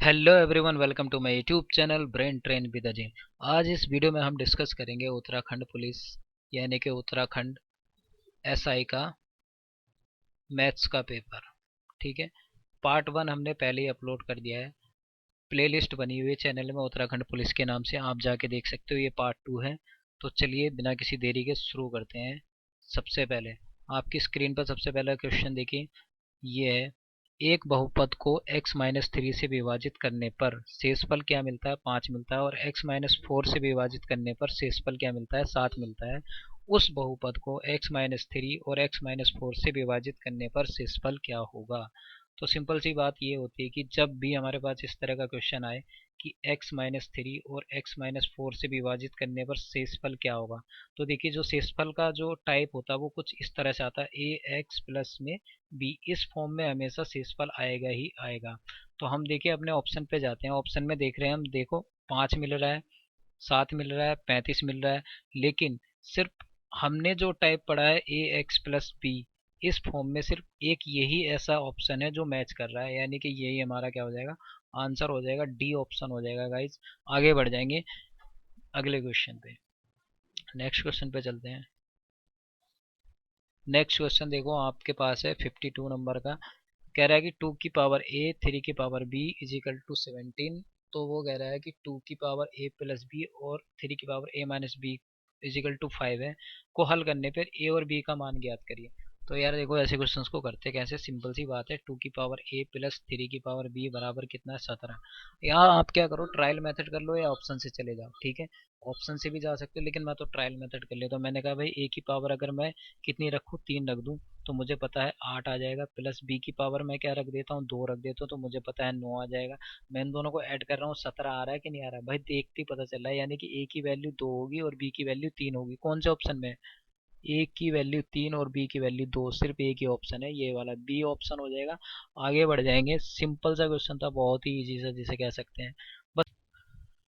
Hello everyone, welcome to my YouTube channel brain train with Ajay. आज इस video में हम डिस्कस करेंगे उत्तराखंड पुलिस यानी कि उत्तराखंड एसआई का मैथ्स का पेपर। ठीक है, पार्ट 1 हमने पहले ही अपलोड कर दिया है, प्लेलिस्ट बनी हुई है चैनल में उत्तराखंड पुलिस के नाम से, आप जाके देख सकते हो। ये पार्ट 2 है। तो चलिए बिना किसी देरी के शुरू करते हैं। सबसे पहले आपकी स्क्रीन पर सबसे पहला क्वेश्चन देखिए, ये है एक बहुपद को x-3 से विभाजित करने पर शेषफल क्या मिलता है? 5 मिलता है। और x-4 से विभाजित करने पर शेषफल क्या मिलता है? 7 मिलता है। उस बहुपद को x-3 और x-4 से विभाजित करने पर शेषफल क्या होगा? तो सिंपल सी बात ये होती है कि जब भी हमारे पास इस तरह का क्वेश्चन आए कि x-3 और x-4 से विभाजित करने पर शेषफल क्या होगा, तो देखिए जो शेषफल का जो टाइप होता है वो कुछ इस तरह से आता है, ax प्लस में b। इस फॉर्म में हमेशा शेषफल आएगा ही आएगा। तो हम देखिए अपने ऑप्शन पे जाते हैं। ऑप्शन में देख रहे हैं हम, देखो 5 मिल रहा है, 7 मिल रहा है, 35 मिल रहा है, लेकिन सिर्फ हमने जो टाइप पढ़ा है ए एक्स प्लस बी, इस फॉर्म में सिर्फ एक यही ऐसा ऑप्शन है जो मैच कर रहा है, यानी कि यही हमारा क्या हो जाएगा? आंसर हो जाएगा, डी ऑप्शन हो जाएगा गाइज। आगे बढ़ जाएंगे अगले क्वेश्चन पे। नेक्स्ट क्वेश्चन पे चलते हैं। नेक्स्ट क्वेश्चन देखो आपके पास है 52 नंबर का। कह रहा है कि 2 की पावर ए 3 की power B is equal to 17। तो वो कह रहा है कि 2 की पावर ए प्लस बी और 3 की power A minus B is equal to 5 है, को हल करने पर ए और बी का मान ज्ञात करिए। तो यार देखो ऐसे क्वेश्चंस को करते कैसे, सिंपल सी बात है। 2 की पावर ए प्लस 3 की पावर बी बराबर कितना है? 17। यहाँ आप क्या करो, ट्रायल मेथड कर लो या ऑप्शन से चले जाओ। ठीक है, ऑप्शन से भी जा सकते हो, लेकिन मैं तो ट्रायल मेथड कर लेता हूँ। मैंने कहा भाई ए की पावर अगर मैं कितनी रखूँ, 3 रख दूँ, तो मुझे पता है 8 आ जाएगा। प्लस बी की पावर मैं क्या रख देता हूँ, 2 रख देता हूँ, तो मुझे पता है 9 आ जाएगा। मैं इन दोनों को ऐड कर रहा हूँ, 17 आ रहा है कि नहीं आ रहा है? भाई देखते ही पता चल रहा है, यानी कि ए की वैल्यू 2 होगी और बी की वैल्यू 3 होगी। कौन से ऑप्शन में? ए की वैल्यू 3 और बी की वैल्यू 2, सिर्फ एक ही ऑप्शन है, ये वाला बी ऑप्शन हो जाएगा। आगे बढ़ जाएंगे। सिंपल सा क्वेश्चन था, बहुत ही इजी सा जिसे कह सकते हैं बस।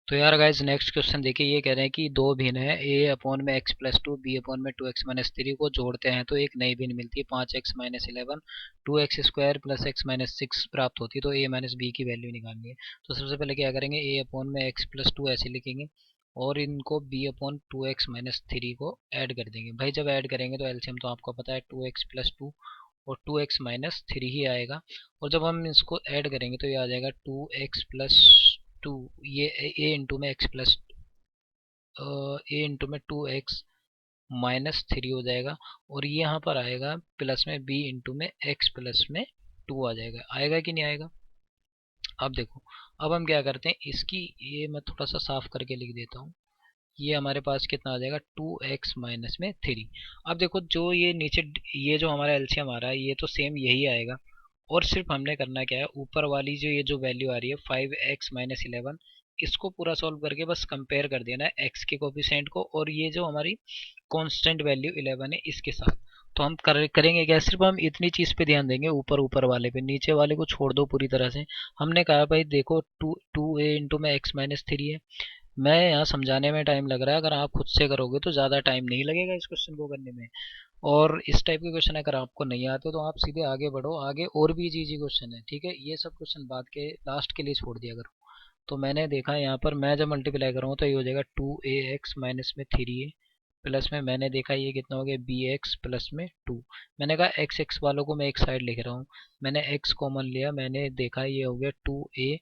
तो यार गाइज नेक्स्ट क्वेश्चन देखिए, ये कह रहे हैं कि दो भिन्न है ए अपॉन में X plus two, B upon में 2x-3 को जोड़ते हैं तो एक नई भिन्न मिलती है 5x-11, 2x² प्लस x-6 प्राप्त होती है। तो ए माइनस बी की वैल्यू निकालनी है। तो सबसे पहले क्या करेंगे, ए अपॉन में एक्स प्लस टू ऐसे लिखेंगे और इनको बी अपॉन 2x-3 को ऐड कर देंगे। भाई जब ऐड करेंगे तो एलसीएम तो आपको पता है 2x प्लस टू और 2x-3 ही आएगा। और जब हम इसको ऐड करेंगे तो ये आ जाएगा 2x प्लस टू, ये ए इंटू में एक्स प्लस ए इंटू में 2x-3 हो जाएगा। और ये यहाँ पर आएगा प्लस में बी इंटू में एक्स प्लस में 2 आ जाएगा। आएगा कि नहीं आएगा? अब देखो, अब हम क्या करते हैं, इसकी ये मैं थोड़ा सा साफ करके लिख देता हूँ। ये हमारे पास कितना आ जाएगा, 2x-3। अब देखो जो ये नीचे ये जो हमारा एलसीएम आ रहा है, ये तो सेम यही आएगा। और सिर्फ हमने करना क्या है, ऊपर वाली जो ये जो वैल्यू आ रही है 5x-11, इसको पूरा सॉल्व करके बस कंपेयर कर देना है x के कोफिशिएंट को और ये जो हमारी कांस्टेंट वैल्यू 11 है इसके साथ। तो हम करेंगे क्या, सिर्फ हम इतनी चीज़ पे ध्यान देंगे, ऊपर ऊपर वाले पे, नीचे वाले को छोड़ दो पूरी तरह से। हमने कहा भाई देखो टू ए इंटू में x-3 है। मैं यहाँ समझाने में टाइम लग रहा है, अगर आप खुद से करोगे तो ज़्यादा टाइम नहीं लगेगा इस क्वेश्चन को करने में। और इस टाइप के क्वेश्चन अगर आपको नहीं आते तो आप सीधे आगे बढ़ो, आगे और भी इजी इजी क्वेश्चन है। ठीक है, ये सब क्वेश्चन बाद के लास्ट के लिए छोड़ दिया करो। तो मैंने देखा यहाँ पर, मैं जब मल्टीप्लाई करूँगा तो ये हो जाएगा 2ax माइनस में 3a प्लस में, मैंने देखा ये कितना हो गया bx प्लस में 2। मैंने कहा एक्स एक्स वालों को मैं एक साइड लिख रहा हूँ, मैंने x कॉमन लिया, मैंने देखा ये हो गया 2a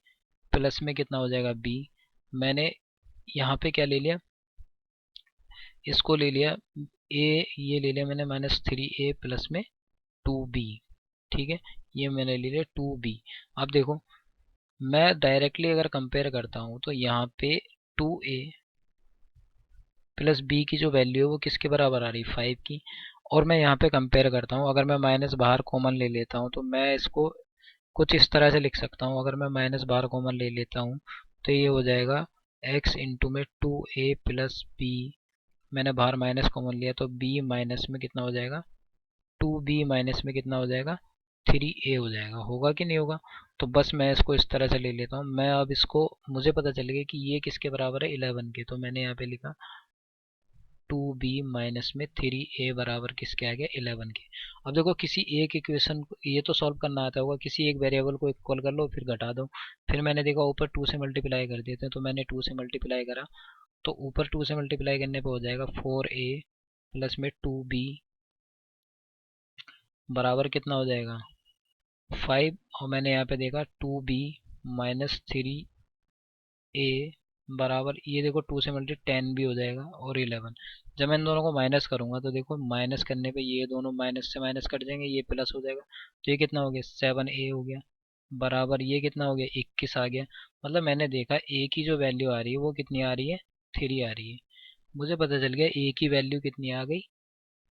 प्लस में कितना हो जाएगा b। मैंने यहाँ पे क्या ले लिया, इसको ले लिया ए, ये ले लिया मैंने -3a प्लस में 2b। ठीक है, ये मैंने ले लिया 2b। अब देखो मैं डायरेक्टली अगर कंपेयर करता हूँ तो यहाँ पे 2a प्लस b की जो वैल्यू है वो किसके बराबर आ रही है, 5 की। और मैं यहाँ पे कंपेयर करता हूँ, अगर मैं माइनस बाहर कॉमन ले लेता हूँ तो मैं इसको कुछ इस तरह से लिख सकता हूँ। अगर मैं माइनस बाहर कॉमन ले लेता हूँ तो ये हो जाएगा x इंटू में 2a प्लस बी, मैंने बाहर माइनस कॉमन लिया तो b माइनस में कितना हो जाएगा, 2b माइनस में कितना हो जाएगा, 3a हो जाएगा। होगा कि नहीं होगा? तो बस मैं इसको इस तरह से ले लेता हूँ। मैं अब इसको, मुझे पता चल गया कि ये किसके बराबर है, 11 के, तो मैंने यहाँ पे लिखा 2b माइनस में 3a बराबर किसके आ गया 11 के। अब देखो किसी एक इक्वेशन को ये तो सॉल्व करना आता होगा, किसी एक वेरिएबल को इक्वल कर लो फिर घटा दो। फिर मैंने देखा ऊपर 2 से मल्टीप्लाई कर देते हैं, तो मैंने 2 से मल्टीप्लाई करा, तो ऊपर 2 से मल्टीप्लाई करने पे हो जाएगा 4a प्लस में 2b बराबर कितना हो जाएगा 5। और मैंने यहाँ पे देखा 2b माइनस 3a बराबर, ये देखो 2 से मल्टी 10 भी हो जाएगा और 11। जब मैं इन दोनों को माइनस करूंगा तो देखो माइनस करने पे ये दोनों माइनस से माइनस कट जाएंगे, ये प्लस हो जाएगा, तो ये कितना हो गया 7a हो गया बराबर, ये कितना हो गया 21 आ गया। मतलब मैंने देखा a की जो वैल्यू आ रही है वो कितनी आ रही है 3 आ रही है। मुझे पता चल गया a की वैल्यू कितनी आ गई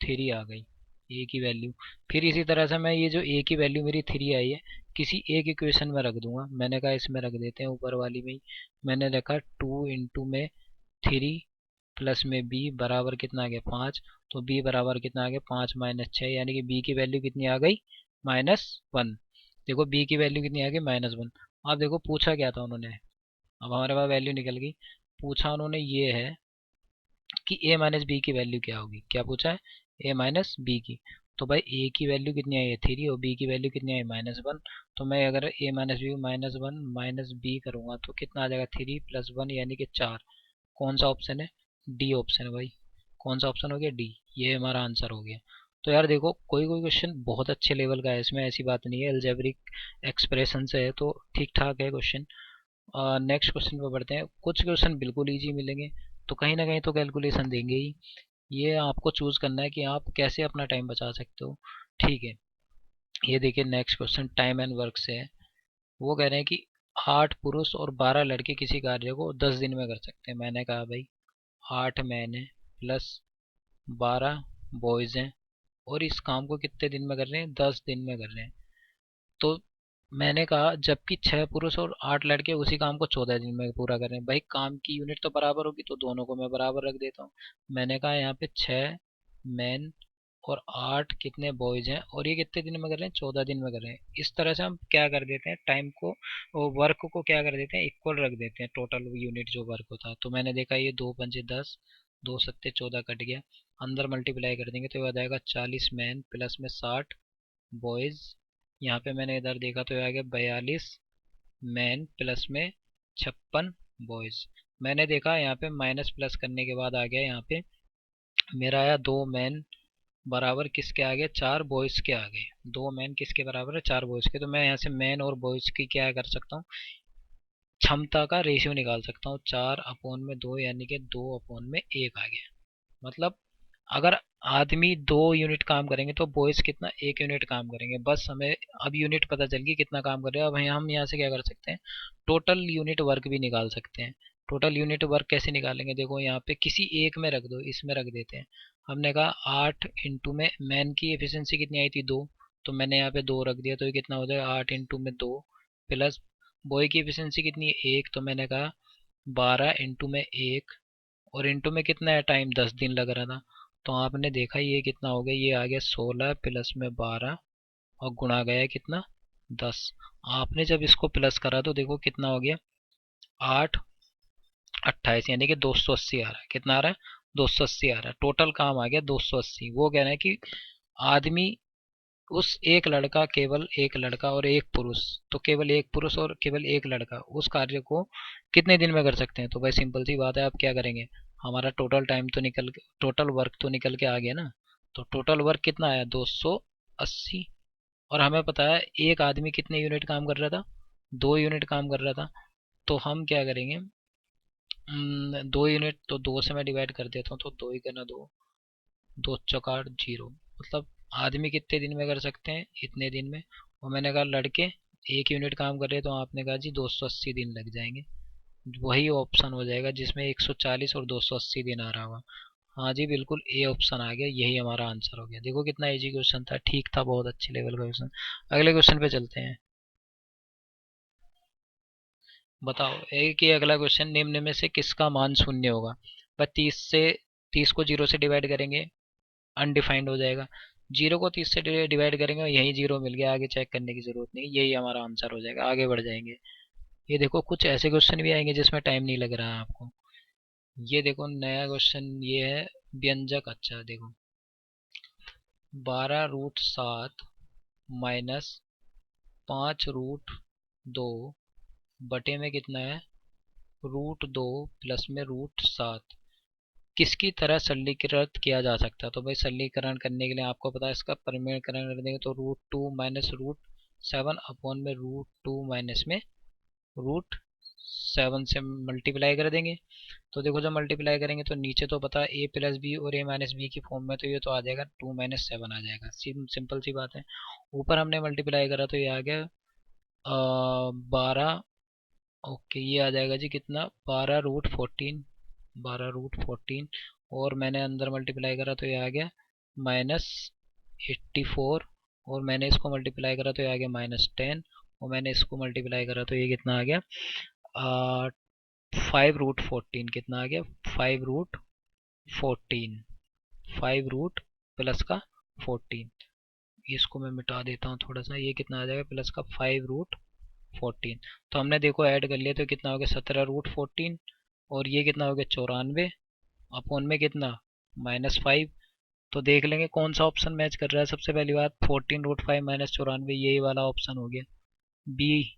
3 आ गई, ए की वैल्यू। फिर इसी तरह से मैं ये जो ए की वैल्यू मेरी 3 आई है किसी एक इक्वेशन में रख दूंगा। मैंने कहा इसमें रख देते हैं ऊपर वाली में ही। मैंने रखा 2 इंटू में 3 प्लस में बी बराबर कितना आ गया 5। तो बी बराबर कितना आ गया 5 माइनस 6, यानी कि बी की वैल्यू कितनी आ गई -1। देखो बी की वैल्यू कितनी आ गई -1। अब देखो पूछा क्या था उन्होंने, अब हमारे पास वैल्यू निकल गई। पूछा उन्होंने ये है कि a माइनस बी की वैल्यू क्या होगी, क्या पूछा है a माइनस बी की। तो भाई a की वैल्यू कितनी आई है 3 और b की वैल्यू कितनी आई -1। तो मैं अगर a minus B -1 minus B करूँगा तो कितना आ जाएगा 3 प्लस 1 यानी कि 4। कौन सा ऑप्शन है डी ऑप्शन है भाई। कौन सा ऑप्शन हो गया डी, ये हमारा आंसर हो गया। तो यार देखो कोई कोई क्वेश्चन बहुत अच्छे लेवल का है, इसमें ऐसी बात नहीं है, अलजेब्रिक एक्सप्रेशन से है तो ठीक ठाक है क्वेश्चन। नेक्स्ट क्वेश्चन पे बढ़ते हैं। कुछ क्वेश्चन बिल्कुल ईजी मिलेंगे तो कहीं ना कहीं तो कैलकुलेशन देंगे ही। ये आपको चूज करना है कि आप कैसे अपना टाइम बचा सकते हो। ठीक है, ये देखिए next question time and work से है। वो कह रहे हैं कि 8 पुरुष और 12 लड़के किसी कार्य को 10 दिन में कर सकते हैं। मैंने कहा भाई 8 मैन है प्लस 12 बॉयज हैं और इस काम को कितने दिन में कर रहे हैं 10 दिन में कर रहे हैं। तो मैंने कहा जबकि 6 पुरुष और 8 लड़के उसी काम को 14 दिन में पूरा कर रहे हैं। भाई काम की यूनिट तो बराबर होगी तो दोनों को मैं बराबर रख देता हूँ। मैंने कहा यहाँ पे 6 मैन और 8 कितने बॉयज हैं और ये कितने दिन में कर रहे हैं 14 दिन में कर रहे हैं। इस तरह से हम क्या कर देते हैं टाइम को और वर्क को क्या कर देते हैं इक्वल रख देते हैं, टोटल यूनिट जो वर्क होता है। तो मैंने देखा ये 2 पंजे 10, 2 सत्ते 14 कट गया, अंदर मल्टीप्लाई कर देंगे तो ये आ जाएगा 40 मैन प्लस में 60 बॉयज। यहाँ पे मैंने इधर देखा तो ये आ गया 42 मैन प्लस में 56 बॉयज। मैंने देखा यहाँ पे माइनस प्लस करने के बाद आ गया यहाँ पे मेरा आया 2 मैन बराबर किसके आ गए 4 बॉयज के आ गए। 2 मैन किसके बराबर है 4 बॉयज के। तो मैं यहाँ से मैन और बॉयज की क्या कर सकता हूँ क्षमता का रेशियो निकाल सकता हूँ। 4/2 यानी कि 2/1 आ गया। मतलब अगर आदमी 2 यूनिट काम करेंगे तो बॉयज कितना 1 यूनिट काम करेंगे। बस हमें अब यूनिट पता चल गई कितना काम कर रहे हैं। अब हम यहाँ से क्या कर सकते हैं टोटल यूनिट वर्क भी निकाल सकते हैं। टोटल यूनिट वर्क कैसे निकालेंगे देखो यहाँ पे किसी एक में रख दो, इसमें रख देते हैं। हमने कहा 8 इंटू में मैन की एफिशिएंसी कितनी आई थी 2, तो मैंने यहाँ पे 2 रख दिया तो ये कितना हो जाएगा 8 इंटू में 2 प्लस बॉय की एफिशिएंसी कितनी है 1, तो मैंने कहा 12 इंटू में 1 और इंटू में कितना है टाइम 10 दिन लग रहा था। तो आपने देखा ये कितना हो गया, ये आ गया 16 प्लस में 12 और गुणा गया कितना 10। आपने जब इसको प्लस करा तो देखो कितना हो गया 8 28 यानी कि 280 आ रहा है। कितना आ रहा है 280 आ रहा है। टोटल काम आ गया 280। वो कह रहे हैं कि आदमी उस एक लड़का केवल एक लड़का और एक पुरुष, तो केवल एक पुरुष और केवल एक लड़का उस कार्य को कितने दिन में कर सकते हैं। तो भाई सिंपल सी बात है, आप क्या करेंगे हमारा टोटल टाइम तो निकल टोटल वर्क तो निकल के आ गया ना। तो टोटल वर्क कितना आया 280 और हमें पता है एक आदमी कितने यूनिट काम कर रहा था 2 यूनिट काम कर रहा था। तो हम क्या करेंगे 2 यूनिट तो 2 से मैं डिवाइड कर देता हूँ तो 2 ही करना 2, 2 चौका 0। मतलब आदमी कितने दिन में कर सकते हैं इतने दिन में। और मैंने कहा लड़के 1 यूनिट काम कर रहे हैं तो आपने कहा जी 280 दिन लग जाएंगे। वही ऑप्शन हो जाएगा जिसमें 140 और 280 दिन आ रहा होगा। हाँ जी बिल्कुल ए ऑप्शन आ गया, यही हमारा आंसर हो गया। देखो कितना इजी क्वेश्चन था, ठीक था, बहुत अच्छे लेवल का क्वेश्चन। अगले क्वेश्चन पे चलते हैं। बताओ एक ही अगला क्वेश्चन, निम्न में से किसका मान 0 होगा। बस 30 को 0 से डिवाइड करेंगे अनडिफाइंड हो जाएगा। 0 को 30 से डिवाइड करेंगे और यही 0 मिल गया, आगे चेक करने की जरूरत नहीं, यही हमारा आंसर हो जाएगा। आगे बढ़ जाएंगे। ये देखो कुछ ऐसे क्वेश्चन भी आएंगे जिसमें टाइम नहीं लग रहा है आपको। ये देखो नया क्वेश्चन ये है व्यंजक, अच्छा देखो 12√7 माइनस 5√2 बटे में कितना है √2 प्लस में √7 किसकी तरह सरलीकृत किया जा सकता है। तो भाई सरलीकरण करने के लिए आपको पता है इसका परिमेयकरण कर देंगे तो √2 माइनस √7 अपॉन में √2 माइनस में √7 से मल्टीप्लाई कर देंगे। तो देखो जब मल्टीप्लाई करेंगे तो नीचे तो पता है a प्लस बी और a माइनस बी की फॉर्म में, तो ये तो आ जाएगा 2 माइनस 7 आ जाएगा, सिंपल सी बात है। ऊपर हमने मल्टीप्लाई करा तो ये आ गया 12, ओके ये आ जाएगा जी कितना 12√14, 12√14 और मैंने अंदर मल्टीप्लाई करा तो ये आ गया -84 और मैंने इसको मल्टीप्लाई करा तो ये आ गया -10 और मैंने इसको मल्टीप्लाई करा तो ये कितना आ गया 5√14, कितना आ गया 5√14, 5 रूट प्लस का 14, इसको मैं मिटा देता हूँ थोड़ा सा, ये कितना आ जाएगा प्लस का 5√14। तो हमने देखो ऐड कर लिया तो कितना हो गया 17√14 और ये कितना हो गया 94 अपॉन में कितना -5। तो देख लेंगे कौन सा ऑप्शन मैच कर रहा है। सबसे पहली बात 14√5 माइनस 94, यही वाला ऑप्शन हो गया। बी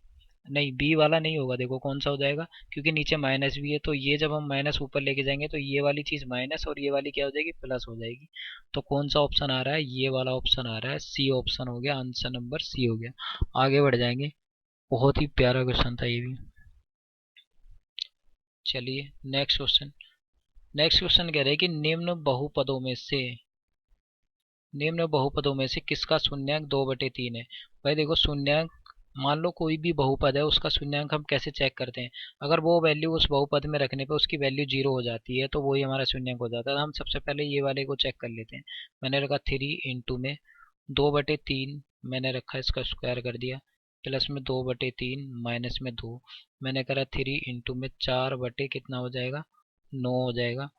नहीं, बी वाला नहीं होगा, देखो कौन सा हो जाएगा क्योंकि नीचे माइनस भी है, तो ये जब हम माइनस ऊपर लेके जाएंगे तो ये वाली चीज़ माइनस और ये वाली क्या हो जाएगी प्लस हो जाएगी। तो कौन सा ऑप्शन आ रहा है, ये वाला ऑप्शन आ रहा है, सी ऑप्शन हो गया, आंसर नंबर सी हो गया। आगे बढ़ जाएंगे, बहुत ही प्यारा क्वेश्चन था ये भी। चलिए नेक्स्ट क्वेश्चन। नेक्स्ट क्वेश्चन कह रहे हैं कि निम्न बहुपदों में से किसका शून्यांक 2/3 है। भाई देखो शून्यांक, मान लो कोई भी बहुपद है उसका शून्यांक हम कैसे चेक करते हैं, अगर वो वैल्यू उस बहुपद में रखने पे उसकी वैल्यू 0 हो जाती है तो वही हमारा शून्यांक हो जाता है। हम सबसे पहले ये वाले को चेक कर लेते हैं। मैंने रखा 3 में 2/3 मैंने रखा, इसका स्क्वायर कर दिया, प्लस में 2/3 माइनस में 2 मैंने करा 3 में 4 बटे कितना हो जाएगा 9 हो जाएगा,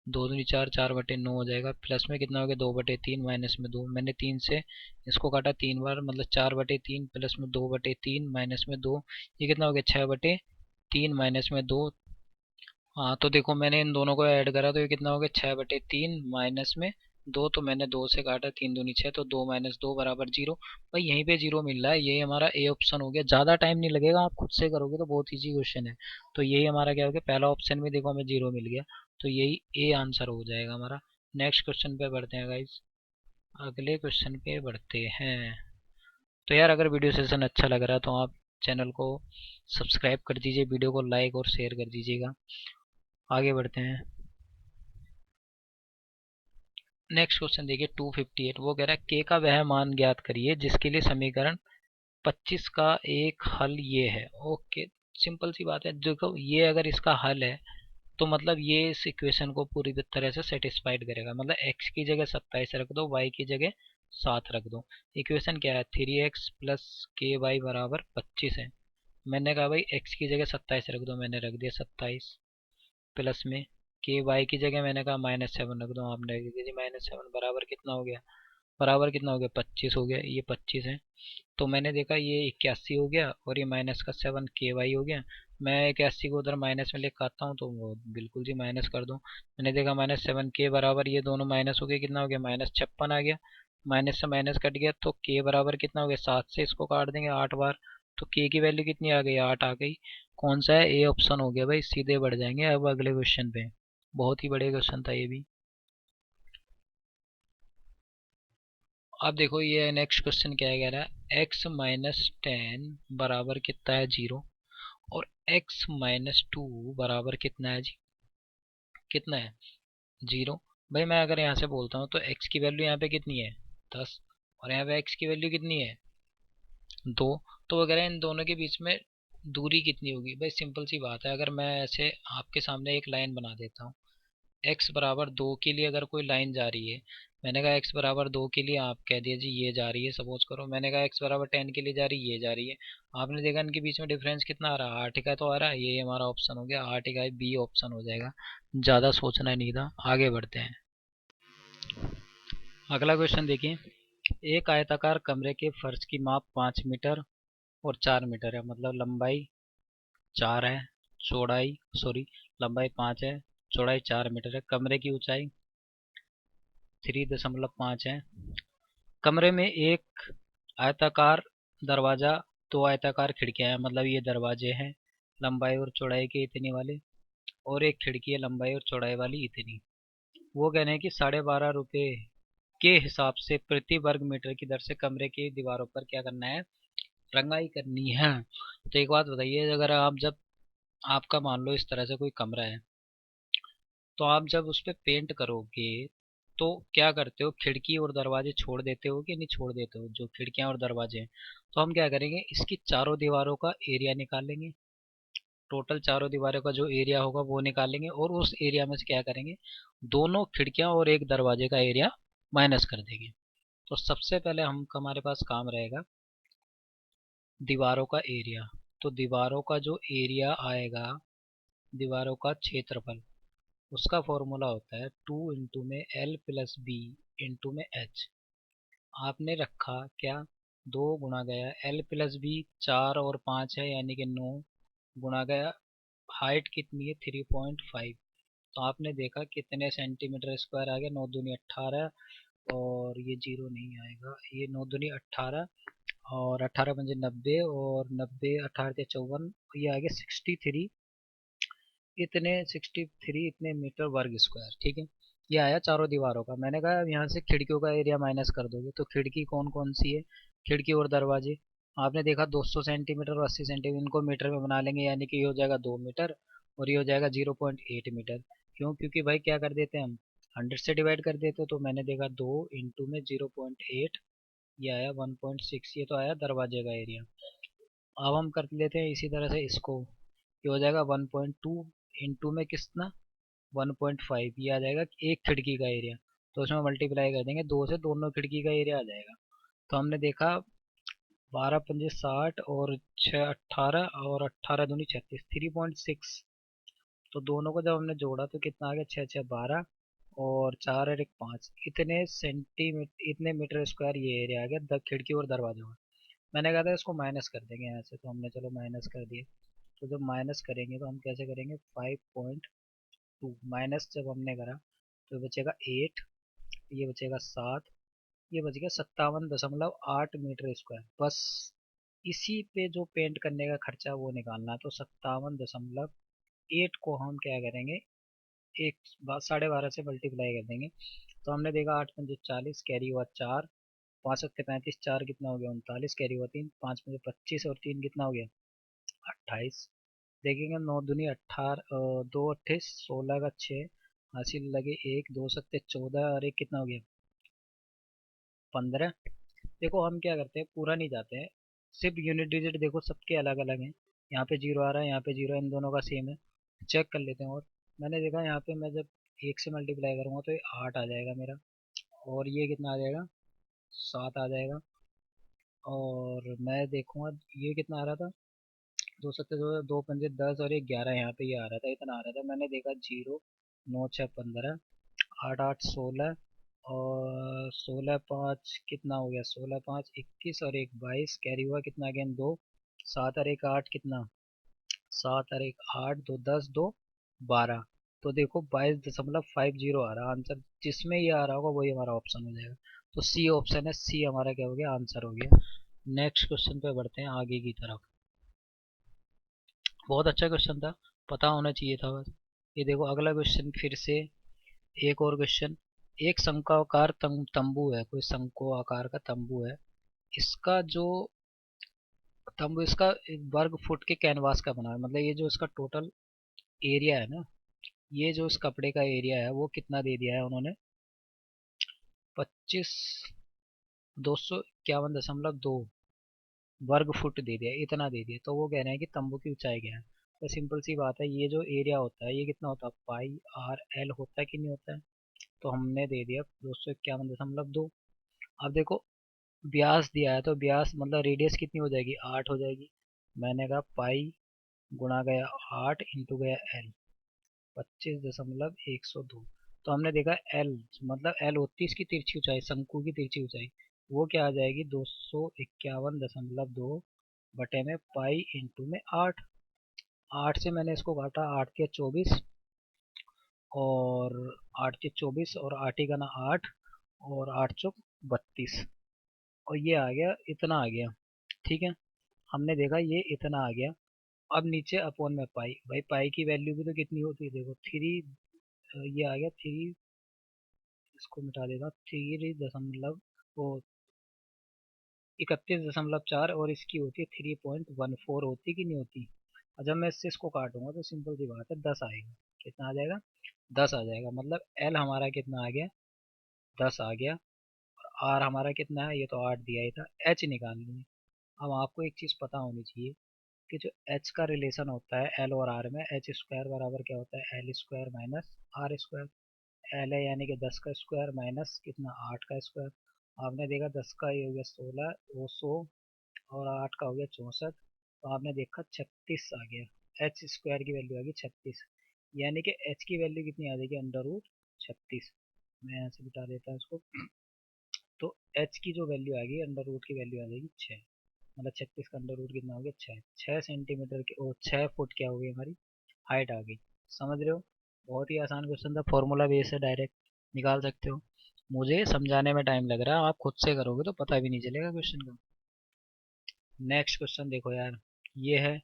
2 दूनी 4, 4/9 हो जाएगा, प्लस में कितना हो गया 2/3 माइनस में 2, मैंने 3 से इसको काटा 3 बार मतलब 4/3 प्लस में 2/3 माइनस में 2, ये कितना हो गया 6/3 माइनस में 2। हाँ तो देखो मैंने इन दोनों को ऐड करा तो ये कितना हो गया 6/3 माइनस में 2, तो मैंने 2 से काटा 3 दूनी 6, तो 2 माइनस 2 बराबर 0। भाई यहीं पे 0 मिल रहा है, ये हमारा ए ऑप्शन हो गया। ज़्यादा टाइम नहीं लगेगा, आप खुद से करोगे तो बहुत ईजी क्वेश्चन है। तो यही हमारा क्या हो गया, पहला ऑप्शन में देखो हमें 0 मिल गया, तो यही ए आंसर हो जाएगा हमारा। नेक्स्ट क्वेश्चन पे बढ़ते हैं गाइज, अगले क्वेश्चन पे बढ़ते हैं। तो यार अगर वीडियो सेशन अच्छा लग रहा है तो आप चैनल को सब्सक्राइब कर दीजिए, वीडियो को लाइक और शेयर कर दीजिएगा। आगे बढ़ते हैं। नेक्स्ट क्वेश्चन देखिए 258, वो कह रहा है के का वह मान ज्ञात करिए जिसके लिए समीकरण 25 का एक हल ये है। ओके सिंपल सी बात है, देखो ये अगर इसका हल है तो मतलब ये इस इक्वेशन को पूरी तरह से सेटिस्फाइड करेगा, मतलब x की जगह 27 रख दो, y की जगह 7 रख दो। इक्वेशन क्या है 3x प्लस के वाई बराबर 25 है। मैंने कहा भाई x की जगह 27 रख दो, मैंने रख दिया 27 प्लस में के वाई की जगह मैंने कहा -7 रख दो, आपने रख दिया -7 बराबर कितना हो गया, बराबर कितना हो गया 25 हो गया, ये 25 है। तो मैंने देखा ये 81 हो गया और ये माइनस का 7 के वाई हो गया। मैं 81 को उधर माइनस में लेकर आता हूँ तो वो बिल्कुल जी माइनस कर दो। मैंने देखा -7 के बराबर ये दोनों माइनस हो गए, कितना हो गया -56 आ गया, माइनस से माइनस कट गया तो के बराबर कितना हो गया 7 से इसको काट देंगे 8 बार, तो के की वैल्यू कितनी आ गई 8 आ गई। कौन सा है, ए ऑप्शन हो गया भाई। सीधे बढ़ जाएंगे अब अगले क्वेश्चन पे, बहुत ही बड़े क्वेश्चन था ये भी। अब देखो ये नेक्स्ट क्वेश्चन क्या कह रहा है, x-10 बराबर कितना है 0 और x-2 बराबर कितना है जी, कितना है 0। भाई मैं अगर यहाँ से बोलता हूँ तो x की वैल्यू यहाँ पे कितनी है 10 और यहाँ पे x की वैल्यू कितनी है 2, तो वो कह रहे हैं इन दोनों के बीच में दूरी कितनी होगी। भाई सिंपल सी बात है, अगर मैं ऐसे आपके सामने एक लाइन बना देता हूँ, x बराबर 2 के लिए अगर कोई लाइन जा रही है, मैंने कहा x बराबर 2 के लिए आप कह दिए जी ये जा रही है, सपोज करो मैंने कहा x बराबर 10 के लिए जा रही है, ये जा रही है। आपने देखा इनके बीच में डिफरेंस कितना आ रहा है, 8 का तो आ रहा है, ये हमारा ऑप्शन हो गया 8 का, बी ऑप्शन हो जाएगा। ज़्यादा सोचना नहीं था, आगे बढ़ते हैं। अगला क्वेश्चन देखिए, एक आयताकार कमरे के फर्श की माप 5 मीटर और 4 मीटर है, मतलब लंबाई 4 है, चौड़ाई सॉरी लंबाई 5 है, चौड़ाई 4 मीटर है, कमरे की ऊंचाई 3.5 है। कमरे में एक आयताकार दरवाज़ा, 2 आयताकार खिड़कियां हैं, मतलब ये दरवाजे हैं लंबाई और चौड़ाई के इतनी वाले, और एक खिड़की है लंबाई और चौड़ाई वाली इतनी। वो कह रहे हैं कि 12.5 रुपये के हिसाब से प्रति वर्ग मीटर की दर से कमरे की दीवारों पर क्या करना है, रंगाई करनी है। तो एक बात बताइए, अगर आप जब आपका मान लो इस तरह से कोई कमरा है, तो आप जब उस पर पेंट करोगे तो क्या करते हो, खिड़की और दरवाजे छोड़ देते हो कि नहीं छोड़ देते हो, जो खिड़कियां और दरवाजे हैं। तो हम क्या करेंगे, इसकी चारों दीवारों का एरिया निकाल लेंगे, टोटल चारों दीवारों का जो एरिया होगा वो निकालेंगे, और उस एरिया में से क्या करेंगे, दोनों खिड़कियां और एक दरवाजे का एरिया माइनस कर देंगे। तो सबसे पहले हम हमारे पास काम रहेगा दीवारों का एरिया। तो दीवारों का जो एरिया आएगा, दीवारों का क्षेत्रफल, उसका फॉर्मूला होता है 2 में L प्लस बी इंटू में H। आपने रखा क्या, 2 गुणा गया L प्लस बी, 4 और 5 है यानी कि 9, गुणा गया हाइट कितनी है 3.5। तो आपने देखा कितने सेंटीमीटर स्क्वायर आ गया, 9 दूनी 18, और ये जीरो नहीं आएगा, ये 9 दूनी 18, और 18 पंजे 90, और 90 18 54, ये आ गया 63, इतने 63 इतने मीटर वर्ग स्क्वायर। ठीक है, ये आया चारों दीवारों का। मैंने कहा अब यहाँ से खिड़कियों का एरिया माइनस कर दोगे, तो खिड़की कौन कौन सी है, खिड़की और दरवाजे आपने देखा 200 सेंटीमीटर और 80 सेंटीमीटर, इनको मीटर में बना लेंगे, यानी कि ये हो जाएगा 2 मीटर और ये हो जाएगा 0.8 मीटर। क्यों, क्योंकि भाई क्या कर देते हैं हम, 100 से डिवाइड कर देते, तो मैंने देखा 2 इंटू में 0.8, ये आया 1.6, ये तो आया दरवाजे का एरिया। अब हम कर लेते हैं इसी तरह से इसको, ये हो जाएगा 1.2 इंटू में कितना 1.5, ये आ जाएगा एक खिड़की का एरिया। तो उसमें मल्टीप्लाई कर देंगे 2 से, दोनों खिड़की का एरिया आ जाएगा। तो हमने देखा 12 पंजे 60 और 6 18, और 18 दूनी 36, 3.6। तो दोनों को जब हमने जोड़ा तो कितना आ गया, 6 6 12, और 4 और 1 5, इतने सेंटीमीटर इतने मीटर स्क्वायर ये एरिया आ गया खिड़की और दरवाजों का। मैंने कहा था इसको माइनस कर देंगे यहाँ से, तो हमने चलो माइनस कर दिए। तो जब माइनस करेंगे तो हम कैसे करेंगे, 5.2 माइनस जब हमने करा तो बचेगा 8, ये बचेगा 7, ये बच गया 57.8 मीटर स्क्वायर। बस इसी पे जो पेंट करने का खर्चा वो निकालना है। तो 57.8 को हम क्या करेंगे, एक 12.5 से मल्टीप्लाई कर देंगे। तो हमने देखा 8 पंजे 40, कैरी हुआ 4, 5 सत्ते 35, 4 कितना हो गया 39, कैरी हुआ 3, 5 पंजे 25 और 3 कितना हो गया 28। देखेंगे 9 दूनी 18, 2 28, 16 का 6, हासिल लगे 1, 2 सत्ते 14 और एक कितना हो गया 15। देखो हम क्या करते हैं, पूरा नहीं जाते हैं, सिर्फ यूनिट डिजिट देखो सबके अलग अलग हैं। यहाँ पे जीरो आ रहा है, यहाँ पे जीरो, इन दोनों का सेम है, चेक कर लेते हैं। और मैंने देखा यहाँ पे मैं जब 1 से मल्टीप्लाई करूँगा तो ये 8 आ जाएगा मेरा, और ये कितना आ जाएगा 7 आ जाएगा। और मैं देखूंगा ये कितना आ रहा था, 2 सत्ते 2, 2 पंजे 10 और एक 11, यहाँ पे ये आ रहा था, इतना आ रहा था। मैंने देखा जीरो, 9 6 15, 8 8 16, और 16 5 कितना हो गया, 16 5 21 और एक 22, कैरी हुआ कितना अगेन 2, 7 और 1 8 कितना, 7 और 1 8, 2 10 2 12। तो देखो 22.50 आ रहा आंसर, जिसमें ये आ रहा होगा वही हमारा ऑप्शन हो जाएगा। तो सी ऑप्शन है, सी हमारा क्या हो गया, आंसर हो गया। नेक्स्ट क्वेश्चन पे बढ़ते हैं आगे की तरफ। बहुत अच्छा क्वेश्चन था, पता होना चाहिए था बस। ये देखो अगला क्वेश्चन फिर से, एक और क्वेश्चन। एक शंक्वाकार तंबू है, कोई शंकु आकार का तंबू है, इसका जो तंबू इसका वर्ग फुट के कैनवास का बना है, मतलब ये जो इसका टोटल एरिया है ना, ये जो इस कपड़े का एरिया है वो कितना दे दिया है उन्होंने, 25 251.2 वर्ग फुट दे दिया, इतना दे दिया। तो वो कह रहे हैं कि तंबू की ऊंचाई क्या है। तो सिंपल सी बात है, ये जो एरिया होता है ये कितना होता है, πr/l होता है कि नहीं होता है। तो हमने दे दिया 251.2। अब देखो व्यास दिया है, तो व्यास मतलब रेडियस कितनी हो जाएगी, 8 हो जाएगी। मैंने कहा पाई गुणा गया 8 इंटू गया एल, 25.102। तो हमने देखा एल, मतलब एल होती है इसकी तिरछी ऊंचाई, शंकु की तिरछी ऊंचाई, वो क्या आ जाएगी 251.2 बटे में पाई इंटू में 8। 8 से मैंने इसको काटा, 8 के 24, और 8 के 24 और 8 ही का ना 8, और 8 चौक 32, और ये आ गया, इतना आ गया। ठीक है, हमने देखा ये इतना आ गया। अब नीचे अपॉन में पाई, भाई पाई की वैल्यू भी तो कितनी होती है, देखो 3, ये आ गया 3, इसको मिटा देगा, 31.4, और इसकी होती है 3.14, होती कि नहीं होती। और जब मैं इससे इसको काटूंगा तो सिंपल सी बात है 10 आएगा। कितना आ जाएगा, 10 आ जाएगा। मतलब एल हमारा कितना आ गया, 10 आ गया। आर हमारा कितना है, ये तो 8 दिया ही था। एच निकालनी है। अब आपको एक चीज़ पता होनी चाहिए कि जो एच का रिलेशन होता है एल और आर में, एच स्क्वायर बराबर क्या होता है, L square minus R square. L है यानी कि 10 का स्क्वायर माइनस कितना, 8 का स्क्वायर। आपने देखा 10 का ये हो गया 16, वो 100, और 8 का हो गया 64, तो आपने देखा 36 आ गया। एच स्क्वायर की वैल्यू आ गई 36, यानी कि एच की वैल्यू कितनी आ जाएगी, अंडर रूट 36। मैं यहाँ से बता देता हूँ इसको। तो एच की जो वैल्यू आ गई, अंडर रूट की वैल्यू आ जाएगी 6। मतलब 36 का अंडर रूट कितना हो गया, 6 सेंटीमीटर के, और 6 फुट क्या हो गई हमारी हाइट आ गई। समझ रहे हो, बहुत ही आसान क्वेश्चन था, फॉर्मूला बेस है, डायरेक्ट निकाल सकते हो। मुझे समझाने में टाइम लग रहा है, आप खुद से करोगे तो पता भी नहीं चलेगा क्वेश्चन का। नेक्स्ट क्वेश्चन देखो यार, ये है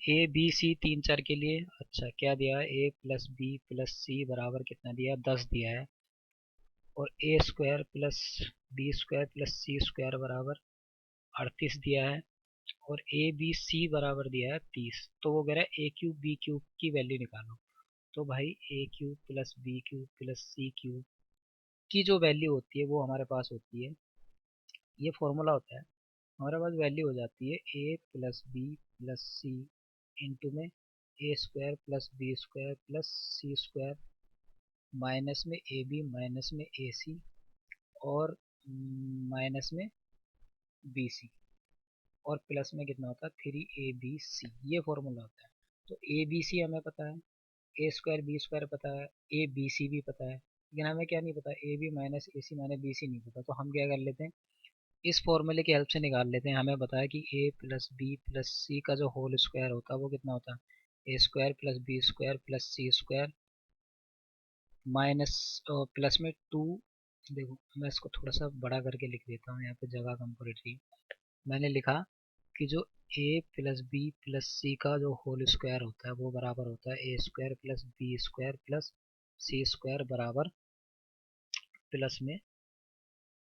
ए बी सी तीन चर के लिए। अच्छा क्या दिया है, A plus B plus C बराबर कितना दिया है, 10 दिया है। और A square plus B square plus C square बराबर 38 दिया है। और ए बी सी बराबर दिया है 30। तो वो कह रहा है ए क्यूब बी क्यूब की वैल्यू निकालो। तो भाई A cube plus B cube plus C cube की जो वैल्यू होती है वो हमारे पास होती है, ये फॉर्मूला होता है, हमारे पास वैल्यू हो जाती है A plus B plus C into में A square plus B square plus C square, minus में ए बी माइनस में ए सी, और माइनस में बी सी, और प्लस में कितना होता है 3 ए बी सी, ये फॉर्मूला होता है। तो ए बी सी हमें पता है, ए स्क्वायर बी स्क्वायर पता है, ए बी सी भी पता है, लेकिन हमें क्या नहीं पता, A B minus A C minus B C नहीं पता। तो हम क्या कर लेते हैं, इस फॉर्मूले की हेल्प से निकाल लेते हैं। हमें बताया कि ए प्लस बी प्लस सी का जो होल स्क्वायर होता है वो कितना होता है, A square plus B square plus C square minus plus में 2। देखो मैं इसको थोड़ा सा बड़ा करके लिख देता हूँ, यहाँ पे जगह कम पड़ रही है। मैंने लिखा कि जो ए प्लस बी प्लस सी का जो होल स्क्वायर होता है वो बराबर होता है A square plus B square plus C square बराबर प्लस में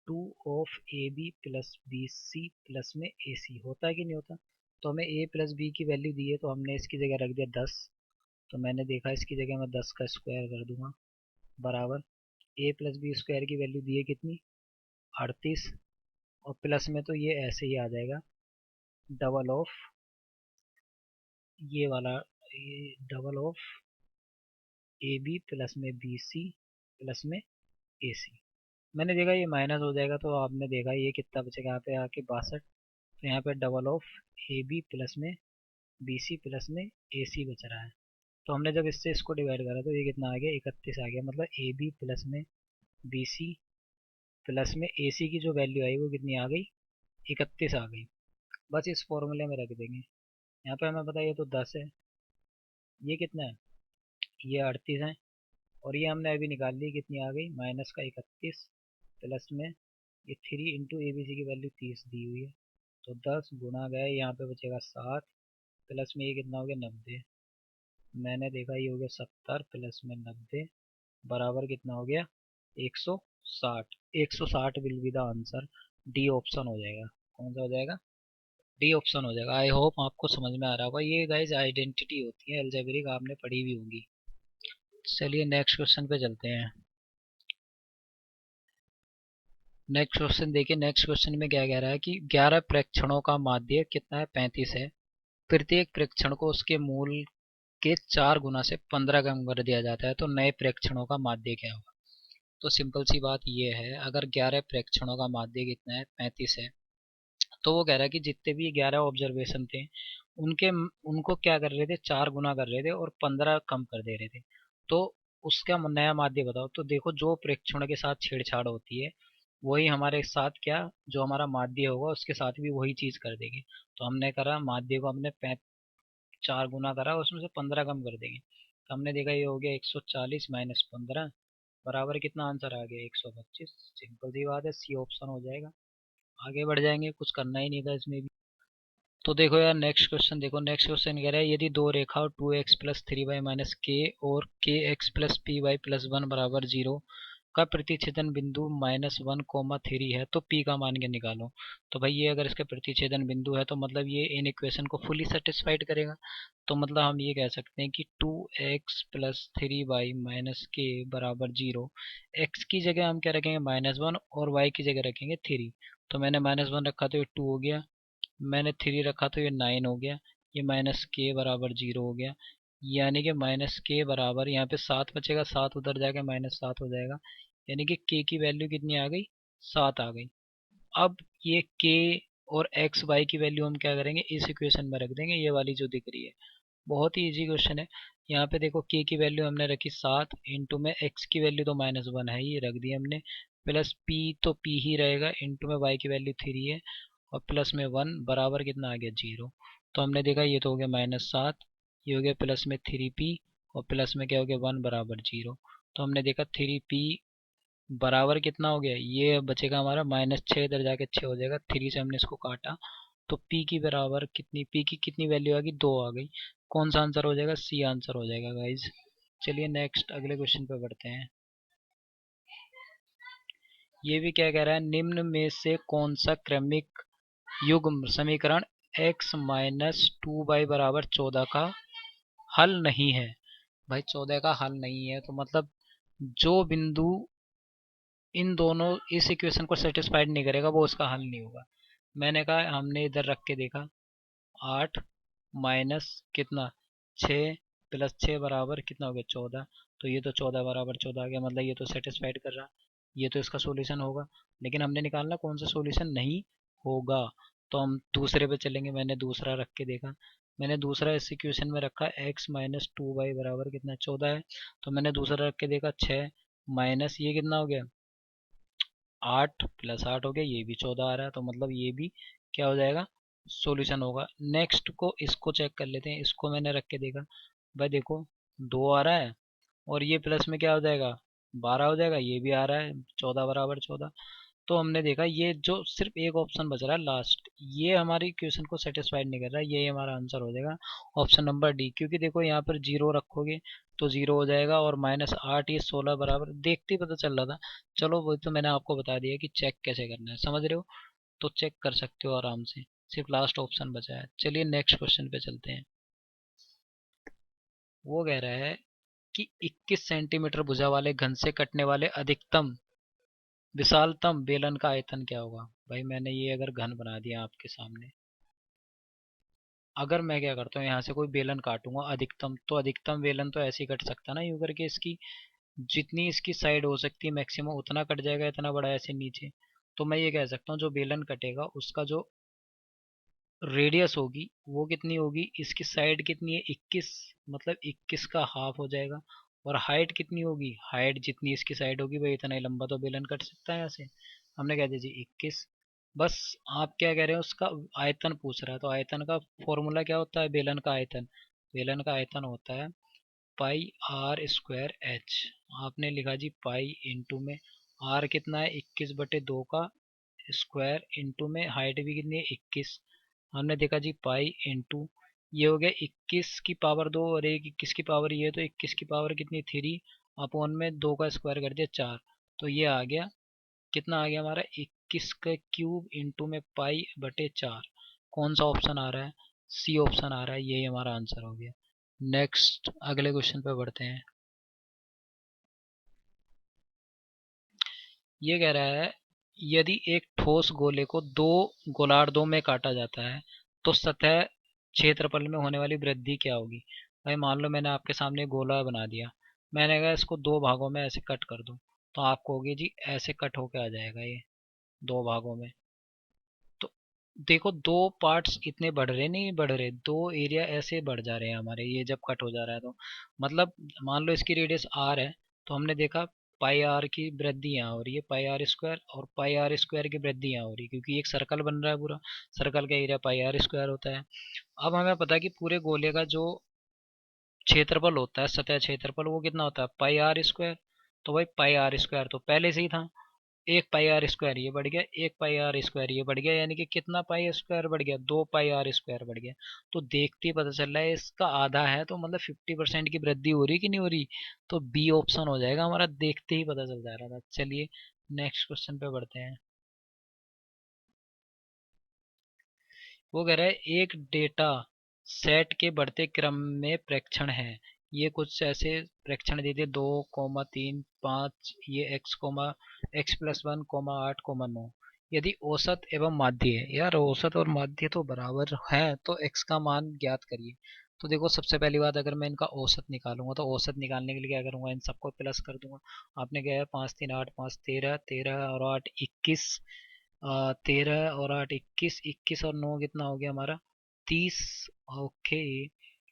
2 of A B plus B C plus में ए सी, होता है कि नहीं होता। तो हमें ए प्लस बी की वैल्यू दी है, तो हमने इसकी जगह रख दिया 10। तो मैंने देखा इसकी जगह मैं 10 का स्क्वायर कर दूंगा बराबर, ए प्लस बी स्क्वायर की वैल्यू दी है कितनी, 38, और प्लस में तो ये ऐसे ही आ जाएगा, डबल ऑफ ये वाला, ये double of A B plus में बी सी प्लस में ए सी। मैंने देखा ये माइनस हो जाएगा, तो आपने देखा ये कितना बचेगा यहाँ पे आके 62। तो यहाँ पे double of A B plus में बी सी प्लस में ए सी बच रहा है। तो हमने जब इससे इसको डिवाइड करा तो ये कितना आ गया, 31 आ गया। मतलब ए बी प्लस में बी सी प्लस में ए सी की जो वैल्यू आई वो कितनी आ गई, 31 आ गई। बस इस फॉर्मूले में रख देंगे। यहाँ पे हमें पता है ये तो 10 है, ये कितना है, ये 38 है, और ये हमने अभी निकाल ली कितनी आ गई, माइनस का 31 प्लस में ये 3 इंटू ए बी सी की वैल्यू 30 दी हुई है। तो 10 गुना गए, यहाँ पे बचेगा 7, प्लस में ये कितना हो गया 90। मैंने देखा ये हो गया 70 प्लस में 90 बराबर कितना हो गया, 160। 160 will be the answer, D option हो जाएगा। कौन सा हो जाएगा, डी ऑप्शन हो जाएगा। आई होप आपको समझ में आ रहा होगा। ये गाइज आइडेंटिटी होती है अलजेब्रिक, आपने पढ़ी भी होगी। चलिए नेक्स्ट क्वेश्चन पे चलते हैं। नेक्स्ट क्वेश्चन देखिए, नेक्स्ट क्वेश्चन में क्या कह रहा है कि 11 प्रेक्षणों का माध्य कितना है, 35 है। प्रत्येक प्रेक्षण को उसके मूल के 4 गुना से 15 कम कर दिया जाता है, तो नए प्रेक्षणों का माध्य क्या होगा। तो सिंपल सी बात ये है, अगर 11 प्रेक्षणों का माध्य कितना है, 35 है, तो वो कह रहा है कि जितने भी 11 ऑब्जर्वेशन थे उनके उनको क्या कर रहे थे, 4 गुना कर रहे थे और 15 कम कर दे रहे थे। तो उसका नया माध्य बताओ। तो देखो जो प्रेक्षण के साथ छेड़छाड़ होती है वही हमारे साथ क्या, जो हमारा माध्य होगा उसके साथ भी वही चीज कर देगी। तो हमने करा माध्य को हमने 4 गुना करा, उसमें से 15 कम कर देंगे। तो हमने देखा ये हो गया 140 माइनस 15, बराबर कितना आंसर आ गया 125। सिंपल सी बात है, सी ऑप्शन हो जाएगा। आगे बढ़ जाएंगे, कुछ करना ही नहीं था इसमें भी। तो देखो यार नेक्स्ट क्वेश्चन देखो, नेक्स्ट क्वेश्चन कह रहा है यदि दो रेखा 2x+3y-k और kx+py+1 = 0 का प्रतिच्छेदन बिंदु -1, 3 है तो p का मान के निकालो। तो भाई ये अगर इसका प्रतिच्छेदन बिंदु है तो मतलब ये इन इक्वेशन को फुली सेटिस्फाइड करेगा। तो मतलब हम ये कह सकते हैं कि 2x+3y-k = 0। x की जगह हम क्या रखेंगे -1 और y की जगह रखेंगे 3। तो मैंने -1 रखा तो ये 2 हो गया, मैंने 3 रखा तो ये 9 हो गया, ये -k = 0 हो गया। यानी कि -k बराबर यहाँ पे 7 बचेगा, 7 उधर जाके -7 हो जाएगा। यानी कि k की वैल्यू कितनी आ गई, 7 आ गई। अब ये k और x y की वैल्यू हम क्या करेंगे, इस इक्वेशन में रख देंगे, ये वाली जो दिख रही है। बहुत ही इजी क्वेश्चन है। यहाँ पे देखो k की वैल्यू हमने रखी 7, इंटू में x की वैल्यू तो -1 है, ये रख दी हमने, प्लस p तो p ही रहेगा, इंटू में y की वैल्यू 3 है, और प्लस में 1 बराबर कितना आ गया 0। तो हमने देखा ये तो हो गया -7, ये हो गया प्लस में 3p, और प्लस में क्या हो गया 1 बराबर 0। तो हमने देखा 3p बराबर कितना हो गया, ये बचेगा हमारा -6, इधर जाके 6 हो जाएगा, 3 से हमने इसको काटा। तो p की बराबर कितनी, p की कितनी वैल्यू आ गई, 2 आ गई। कौन सा आंसर हो जाएगा, सी आंसर हो जाएगा गाइज। चलिए नेक्स्ट अगले क्वेश्चन पे बढ़ते हैं। ये भी क्या कह रहा है, निम्न में से कौन सा क्रमिक युग्म समीकरण x-2y = 14 का हल नहीं है। भाई 14 का हल नहीं है तो मतलब जो बिंदु इन दोनों इस इक्वेशन को सेटिस्फाइड नहीं करेगा वो उसका हल नहीं होगा। मैंने कहा हमने इधर रख के देखा, 8 माइनस कितना 6 प्लस 6 बराबर कितना हो गया 14। तो ये तो 14 बराबर 14 आ गया, मतलब ये तो सेटिस्फाइड कर रहा, ये तो इसका सॉल्यूशन होगा। लेकिन हमने निकालना कौन सा सॉल्यूशन नहीं होगा। तो हम दूसरे पे चलेंगे, मैंने दूसरा रख के देखा, मैंने दूसरा इस इक्वेशन में रखा x-2y बराबर कितना 14 है। तो मैंने दूसरा रख के देखा 6 माइनस ये कितना हो गया 8 प्लस 8 हो गया, ये भी 14 आ रहा है, तो मतलब ये भी क्या हो जाएगा सॉल्यूशन होगा। नेक्स्ट को इसको चेक कर लेते हैं, इसको मैंने रख के देखा, भाई देखो 2 आ रहा है, और ये प्लस में क्या हो जाएगा 12 हो जाएगा, ये भी आ रहा है 14 बराबर 14। तो हमने देखा ये जो सिर्फ एक ऑप्शन बच रहा है लास्ट, ये हमारी क्वेश्चन को सेटिस्फाइड नहीं कर रहा है, ये हमारा आंसर हो जाएगा ऑप्शन नंबर डी। क्योंकि देखो यहाँ पर 0 रखोगे तो 0 हो जाएगा, और -8 ये 16 बराबर देखते ही पता चल रहा था। चलो वो तो मैंने आपको बता दिया कि चेक कैसे करना है, समझ रहे हो, तो चेक कर सकते हो आराम से, सिर्फ लास्ट ऑप्शन बचा है। चलिए नेक्स्ट क्वेश्चन पे चलते हैं। वो कह रहा है कि 21 सेंटीमीटर भुजा वाले घन से कटने वाले अधिकतम विशालतम बेलन का आयतन क्या होगा। भाई मैंने ये अगर घन बना दिया आपके सामने, अगर मैं क्या करता हूँ यहाँ से कोई बेलन काटूंगा अधिकतम, तो अधिकतम बेलन तो ऐसे ही कट सकता ना यूं करके, इसकी जितनी इसकी साइड हो सकती है मैक्सिमम उतना कट जाएगा, इतना बड़ा ऐसे नीचे। तो मैं ये कह सकता हूँ जो बेलन कटेगा उसका जो रेडियस होगी वो कितनी होगी, इसकी साइड कितनी है 21, मतलब 21 का हाफ हो जाएगा। और हाइट कितनी होगी, हाइट जितनी इसकी साइड होगी भाई इतना ही लंबा तो बेलन कट सकता है यहाँ से। हमने कह दीजिए 21। बस आप क्या कह रहे हो, उसका आयतन पूछ रहा है, तो आयतन का फॉर्मूला क्या होता है बेलन का आयतन, बेलन का आयतन होता है πr²h। आपने लिखा जी पाई इंटू में आर कितना है 21/2 का स्क्वायर, इंटू में हाइट भी कितनी है 21। हमने देखा जी पाई इंटू ये हो गया 21 की पावर 2 और एक 21 की पावर ये, तो 21 की पावर कितनी 3 अपॉन में 2 का स्क्वायर कर दिया 4। तो ये आ गया कितना आ गया हमारा 21 का क्यूब इंटू में π/4। कौन सा ऑप्शन आ रहा है, सी ऑप्शन आ रहा है, यही हमारा आंसर हो गया। नेक्स्ट अगले क्वेश्चन पे बढ़ते हैं। ये कह रहा है यदि एक ठोस गोले को दो गोलार्धों में काटा जाता है तो सतह क्षेत्रफल में होने वाली वृद्धि क्या होगी। भाई मान लो मैंने आपके सामने गोला बना दिया, मैंने कहा इसको दो भागों में ऐसे कट कर दो, तो आप कहोगे जी ऐसे कट होके आ जाएगा ये दो भागों में। तो देखो दो पार्ट्स इतने बढ़ रहे नहीं बढ़ रहे, दो एरिया ऐसे बढ़ जा रहे हैं हमारे, ये जब कट हो जा रहा है तो मतलब मान लो इसकी रेडियस आर है, तो हमने देखा पाई आर की वृद्धि यहाँ हो रही है πr² और πr² की वृद्धि यहाँ हो रही है, क्योंकि एक सर्कल बन रहा है पूरा, सर्कल का एरिया πr² होता है। अब हमें पता है कि पूरे गोले का जो क्षेत्रफल होता है सतह क्षेत्रफल वो कितना होता है πr²। तो भाई पाई आर स्क्वायर तो पहले से ही था, एक पाई आर स्क्वायर ये बढ़ गया, एक पाई आर स्क्वायर ये बढ़ गया, यानी कि कितना पाई स्क्वायर बढ़ गया, 2 पाई आर स्क्वायर बढ़ गया। तो देखते ही पता चल रहा है इसका आधा है, तो मतलब 50% की वृद्धि हो रही कि नहीं हो रही। तो बी ऑप्शन हो जाएगा हमारा, देखते ही पता चल जा रहा था। चलिए नेक्स्ट क्वेश्चन पे बढ़ते हैं। वो कह रहा है एक डेटा सेट के बढ़ते क्रम में प्रेक्षण है। ये कुछ ऐसे प्रेक्षण दे दिए, 2, 3, 5, ये x+1, 8, 9। यदि औसत एवं माध्य है, यार औसत और माध्य तो बराबर है, तो x का मान ज्ञात करिए। तो देखो सबसे पहली बात, अगर मैं इनका औसत निकालूंगा तो औसत निकालने के लिए क्या करूंगा, इन सबको प्लस कर दूंगा। आपने क्या है, 5, 3, 8, 5, 13, 13 और 8, 21, 13 और 8, 21, 21 और 9 कितना हो गया हमारा, 30। ओके,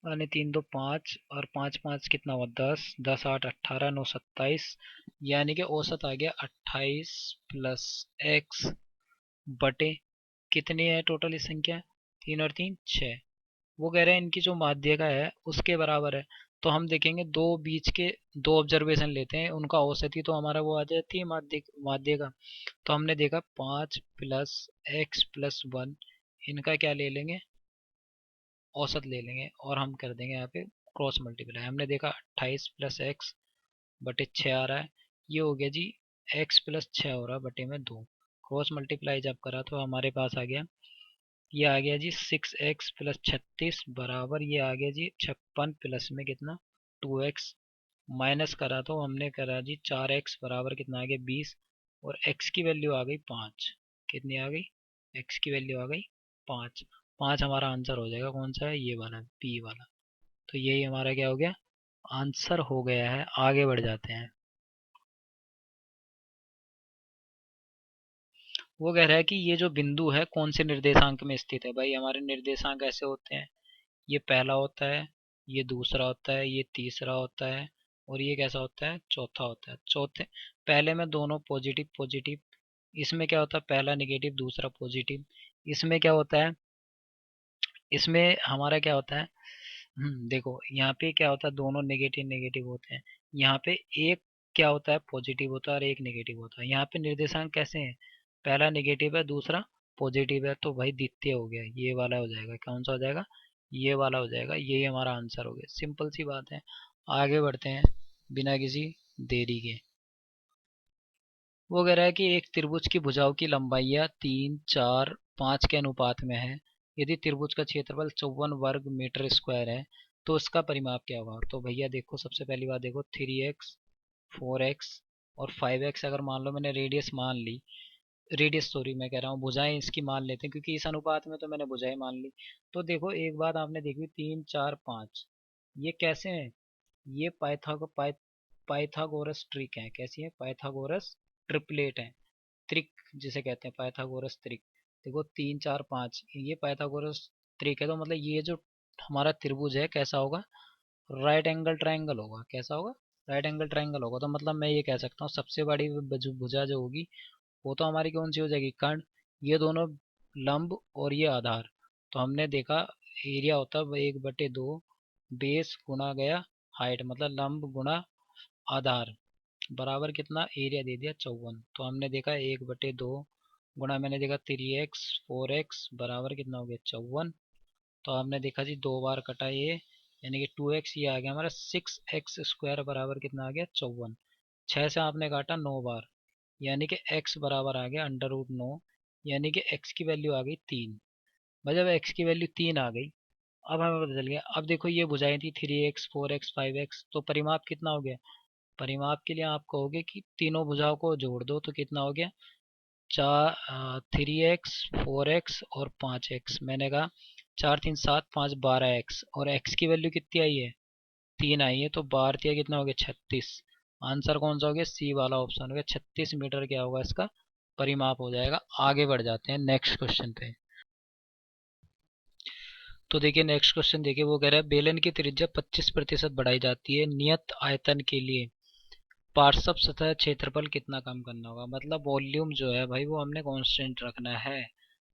यानी 3, 2, 5 और 5, 5 कितना हुआ, 10, 10, 8, 18, 9, 27, यानी कि औसत आ गया 28 प्लस एक्स बटे कितनी है टोटल इस संख्या, 3 और 3, 6। वो कह रहे हैं इनकी जो माध्य का है उसके बराबर है। तो हम देखेंगे दो बीच के दो ऑब्जर्वेशन लेते हैं, उनका औसत ही तो हमारा वो आ जाती है माध्य माध्य का। तो हमने देखा 5 + x+1, इनका क्या ले लेंगे, औसत ले लेंगे, और हम कर देंगे यहाँ पे क्रॉस मल्टीप्लाई। हमने देखा 28 + x/6 आ रहा है, ये हो गया जी x+6 हो रहा है बटे में 2। क्रॉस मल्टीप्लाई जब करा तो हमारे पास आ गया, ये आ गया जी 6x + 36 बराबर, ये आ गया जी 56 प्लस में कितना, 2x, माइनस करा तो हमने करा जी 4x बराबर कितना आ गया, 20। और x की वैल्यू आ गई 5, कितनी आ गई, x की वैल्यू आ गई 5। 5 हमारा आंसर हो जाएगा, कौन सा है, ये वाला बी वाला। तो यही हमारा क्या हो गया, आंसर हो गया है। आगे बढ़ जाते हैं। वो कह रहा है कि ये जो बिंदु है कौन से निर्देशांक में स्थित है। भाई हमारे निर्देशांक ऐसे होते हैं, ये पहला होता है, ये दूसरा होता है, ये तीसरा होता है, और ये कैसा होता है, चौथा होता है। चौथे पहले में दोनों पॉजिटिव पॉजिटिव, इसमें क्या होता है, पहला नेगेटिव दूसरा पॉजिटिव। इसमें क्या होता है, इसमें हमारा क्या होता है, देखो यहाँ पे क्या होता है, दोनों नेगेटिव नेगेटिव होते हैं। यहाँ पे एक क्या होता है, पॉजिटिव होता है और एक नेगेटिव होता है। यहाँ पे निर्देशांक कैसे हैं, पहला नेगेटिव है दूसरा पॉजिटिव है, तो भाई द्वितीय हो गया, ये वाला हो जाएगा, कौन सा हो जाएगा, ये वाला हो जाएगा। यही हमारा आंसर हो गया, सिंपल सी बात है। आगे बढ़ते हैं बिना किसी देरी के। वो कह रहा है कि एक त्रिभुज की भुजाओं की लंबाइयाँ 3, 4, 5 के अनुपात में है। यदि त्रिभुज का क्षेत्रफल 54 वर्ग मीटर स्क्वायर है तो उसका परिमाप क्या होगा। तो भैया देखो सबसे पहली बात देखो, 3x, 4x और 5x अगर मान लो मैंने रेडियस मान ली, रेडियस सॉरी मैं कह रहा हूँ भुजाएं इसकी मान लेते हैं, क्योंकि इस अनुपात में तो मैंने भुजाएं मान ली। तो देखो एक बात आपने देखी, 3, 4, 5 ये कैसे हैं, ये पाइथागोरस ट्रिक है। कैसी है, पाइथागोरस ट्रिपलेट है, त्रिक जिसे कहते हैं, पाइथागोरस त्रिक। देखो 3, 4, 5 ये पाइथागोरस त्रिक है, तो मतलब ये जो हमारा त्रिभुज है कैसा होगा, राइट एंगल ट्रायंगल होगा। कैसा होगा, राइट एंगल ट्रायंगल होगा। तो मतलब मैं ये कह सकता हूँ सबसे बड़ी भुजा जो होगी वो तो हमारी कौन सी हो जाएगी, कर्ण। ये दोनों लंब और ये आधार। तो हमने देखा एरिया होता है 1/2 बेस गुणा गया हाइट, मतलब लंब गुणा आधार बराबर कितना, एरिया दे दिया 54। तो हमने देखा 1/2 गुणा, मैंने देखा 3x 4x बराबर कितना हो गया 54। तो हमने देखा जी 2 बार कटा ये, यानी कि 2x, ये आ गया हमारा 6x² बराबर कितना आ गया 54। 6 से आपने काटा 9 बार, यानी कि x बराबर आ गया √9, यानी कि x की वैल्यू आ गई 3। भाई जब x की वैल्यू 3 आ गई, अब हमें पता चल गया। अब देखो ये भुजाएं थी 3x 4x 5x, तो परिमाप कितना हो गया, परिमाप के लिए आप कहोगे कि तीनों भुजाओं को जोड़ दो, तो कितना हो गया, 3x 4x और 5x। मैंने कहा 4, 3, 7, 5, 12x, और x की वैल्यू कितनी आई है, 3 आई है, तो 12 कितना हो गया 36। आंसर कौन सा हो गया, सी वाला ऑप्शन हो गया, 36 मीटर क्या होगा इसका परिमाप हो जाएगा। आगे बढ़ जाते हैं नेक्स्ट क्वेश्चन पे। तो देखिए नेक्स्ट क्वेश्चन देखिए, वो कह रहा है बेलन की त्रिज्या 25% बढ़ाई जाती है, नियत आयतन के लिए पार्श्व सतह क्षेत्रफल कितना कम करना होगा। मतलब वॉल्यूम जो है भाई वो हमने कांस्टेंट रखना है।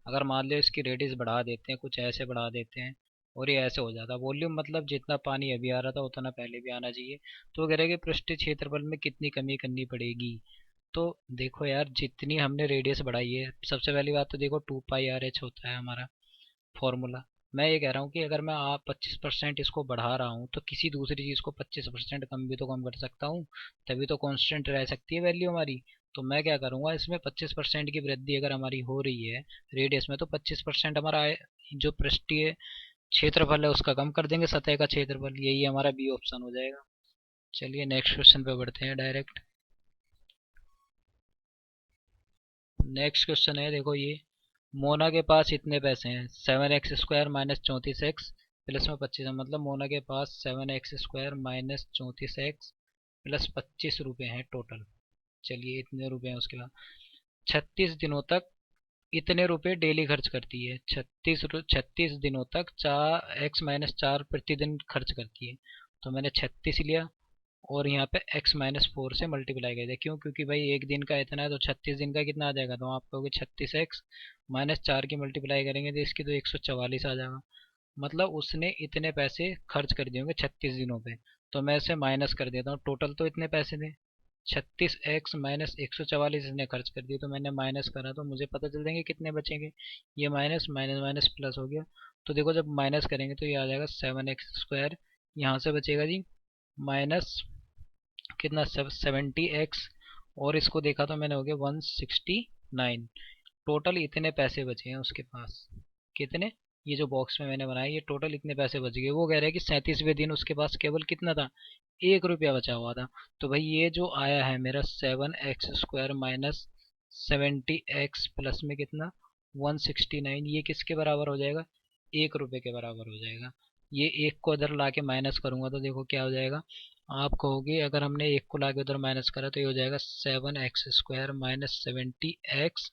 अगर मान लो इसकी रेडियस बढ़ा देते हैं, कुछ ऐसे बढ़ा देते हैं, और ये ऐसे हो जाता। वॉल्यूम मतलब जितना पानी अभी आ रहा था उतना पहले भी आना चाहिए। तो वो कह रहा है कि पृष्ठीय क्षेत्रफल में कितनी कमी करनी पड़ेगी। तो देखो यार, जितनी हमने रेडियस बढ़ाई है, सबसे पहली बात तो देखो 2πr/h होता है हमारा फॉर्मूला। मैं ये कह रहा हूँ कि अगर मैं आप 25% इसको बढ़ा रहा हूँ तो किसी दूसरी चीज़ को 25% कम भी तो कम कर सकता हूँ, तभी तो कांस्टेंट रह सकती है वैल्यू हमारी। तो मैं क्या करूँगा, इसमें 25% की वृद्धि अगर हमारी हो रही है रेडियस में, तो 25% हमारा जो पृष्ठीय क्षेत्रफल है उसका कम कर देंगे, सतह का क्षेत्रफल। यही हमारा बी ऑप्शन हो जाएगा। चलिए नेक्स्ट क्वेश्चन पे बढ़ते हैं डायरेक्ट। नेक्स्ट क्वेश्चन है, देखो ये, मोना के पास इतने पैसे हैं, 7x² माइनस 34x प्लस में 25 है। मतलब मोना के पास 7x² माइनस 34x प्लस 25 रुपये हैं टोटल। चलिए इतने रुपए हैं। उसके बाद 36 दिनों तक इतने रुपए डेली खर्च करती है। 36 दिनों तक 4x-4 प्रतिदिन खर्च करती है। तो मैंने 36 लिया और यहाँ पे x-4 से मल्टीप्लाई कर दिया। क्यों? क्योंकि भाई एक दिन का इतना है तो 36 दिन का कितना आ जाएगा, तो आप कहोगे 36x-4 की मल्टीप्लाई करेंगे तो इसकी तो 144 आ जाएगा। मतलब उसने इतने पैसे खर्च कर दिए होंगे 36 दिनों पे। तो मैं इसे माइनस कर देता हूँ, टोटल तो इतने पैसे थे। 36x-144 इसने खर्च कर दिए, तो मैंने माइनस करा तो मुझे पता चल जाएंगे कितने बचेंगे। ये माइनस माइनस माइनस प्लस हो गया। तो देखो जब माइनस करेंगे तो ये आ जाएगा 7x²। यहाँ से बचेगा जी माइनस कितना, 70x। और इसको देखा तो मैंने, हो गया 169। टोटल इतने पैसे बचे हैं उसके पास। कितने? ये जो बॉक्स में मैंने बनाया ये टोटल इतने पैसे बच गए। वो कह रहा है कि 37वें दिन उसके पास केवल कितना था, 1 रुपया बचा हुआ था। तो भाई ये जो आया है मेरा 7x² माइनस 70x प्लस में कितना 169, ये किसके बराबर हो जाएगा, 1 रुपये के बराबर हो जाएगा। ये एक को इधर ला के माइनस करूंगा तो देखो क्या हो जाएगा। आप कहोगे अगर हमने एक को ला के उधर माइनस करा तो ये हो जाएगा 7x² माइनस 70x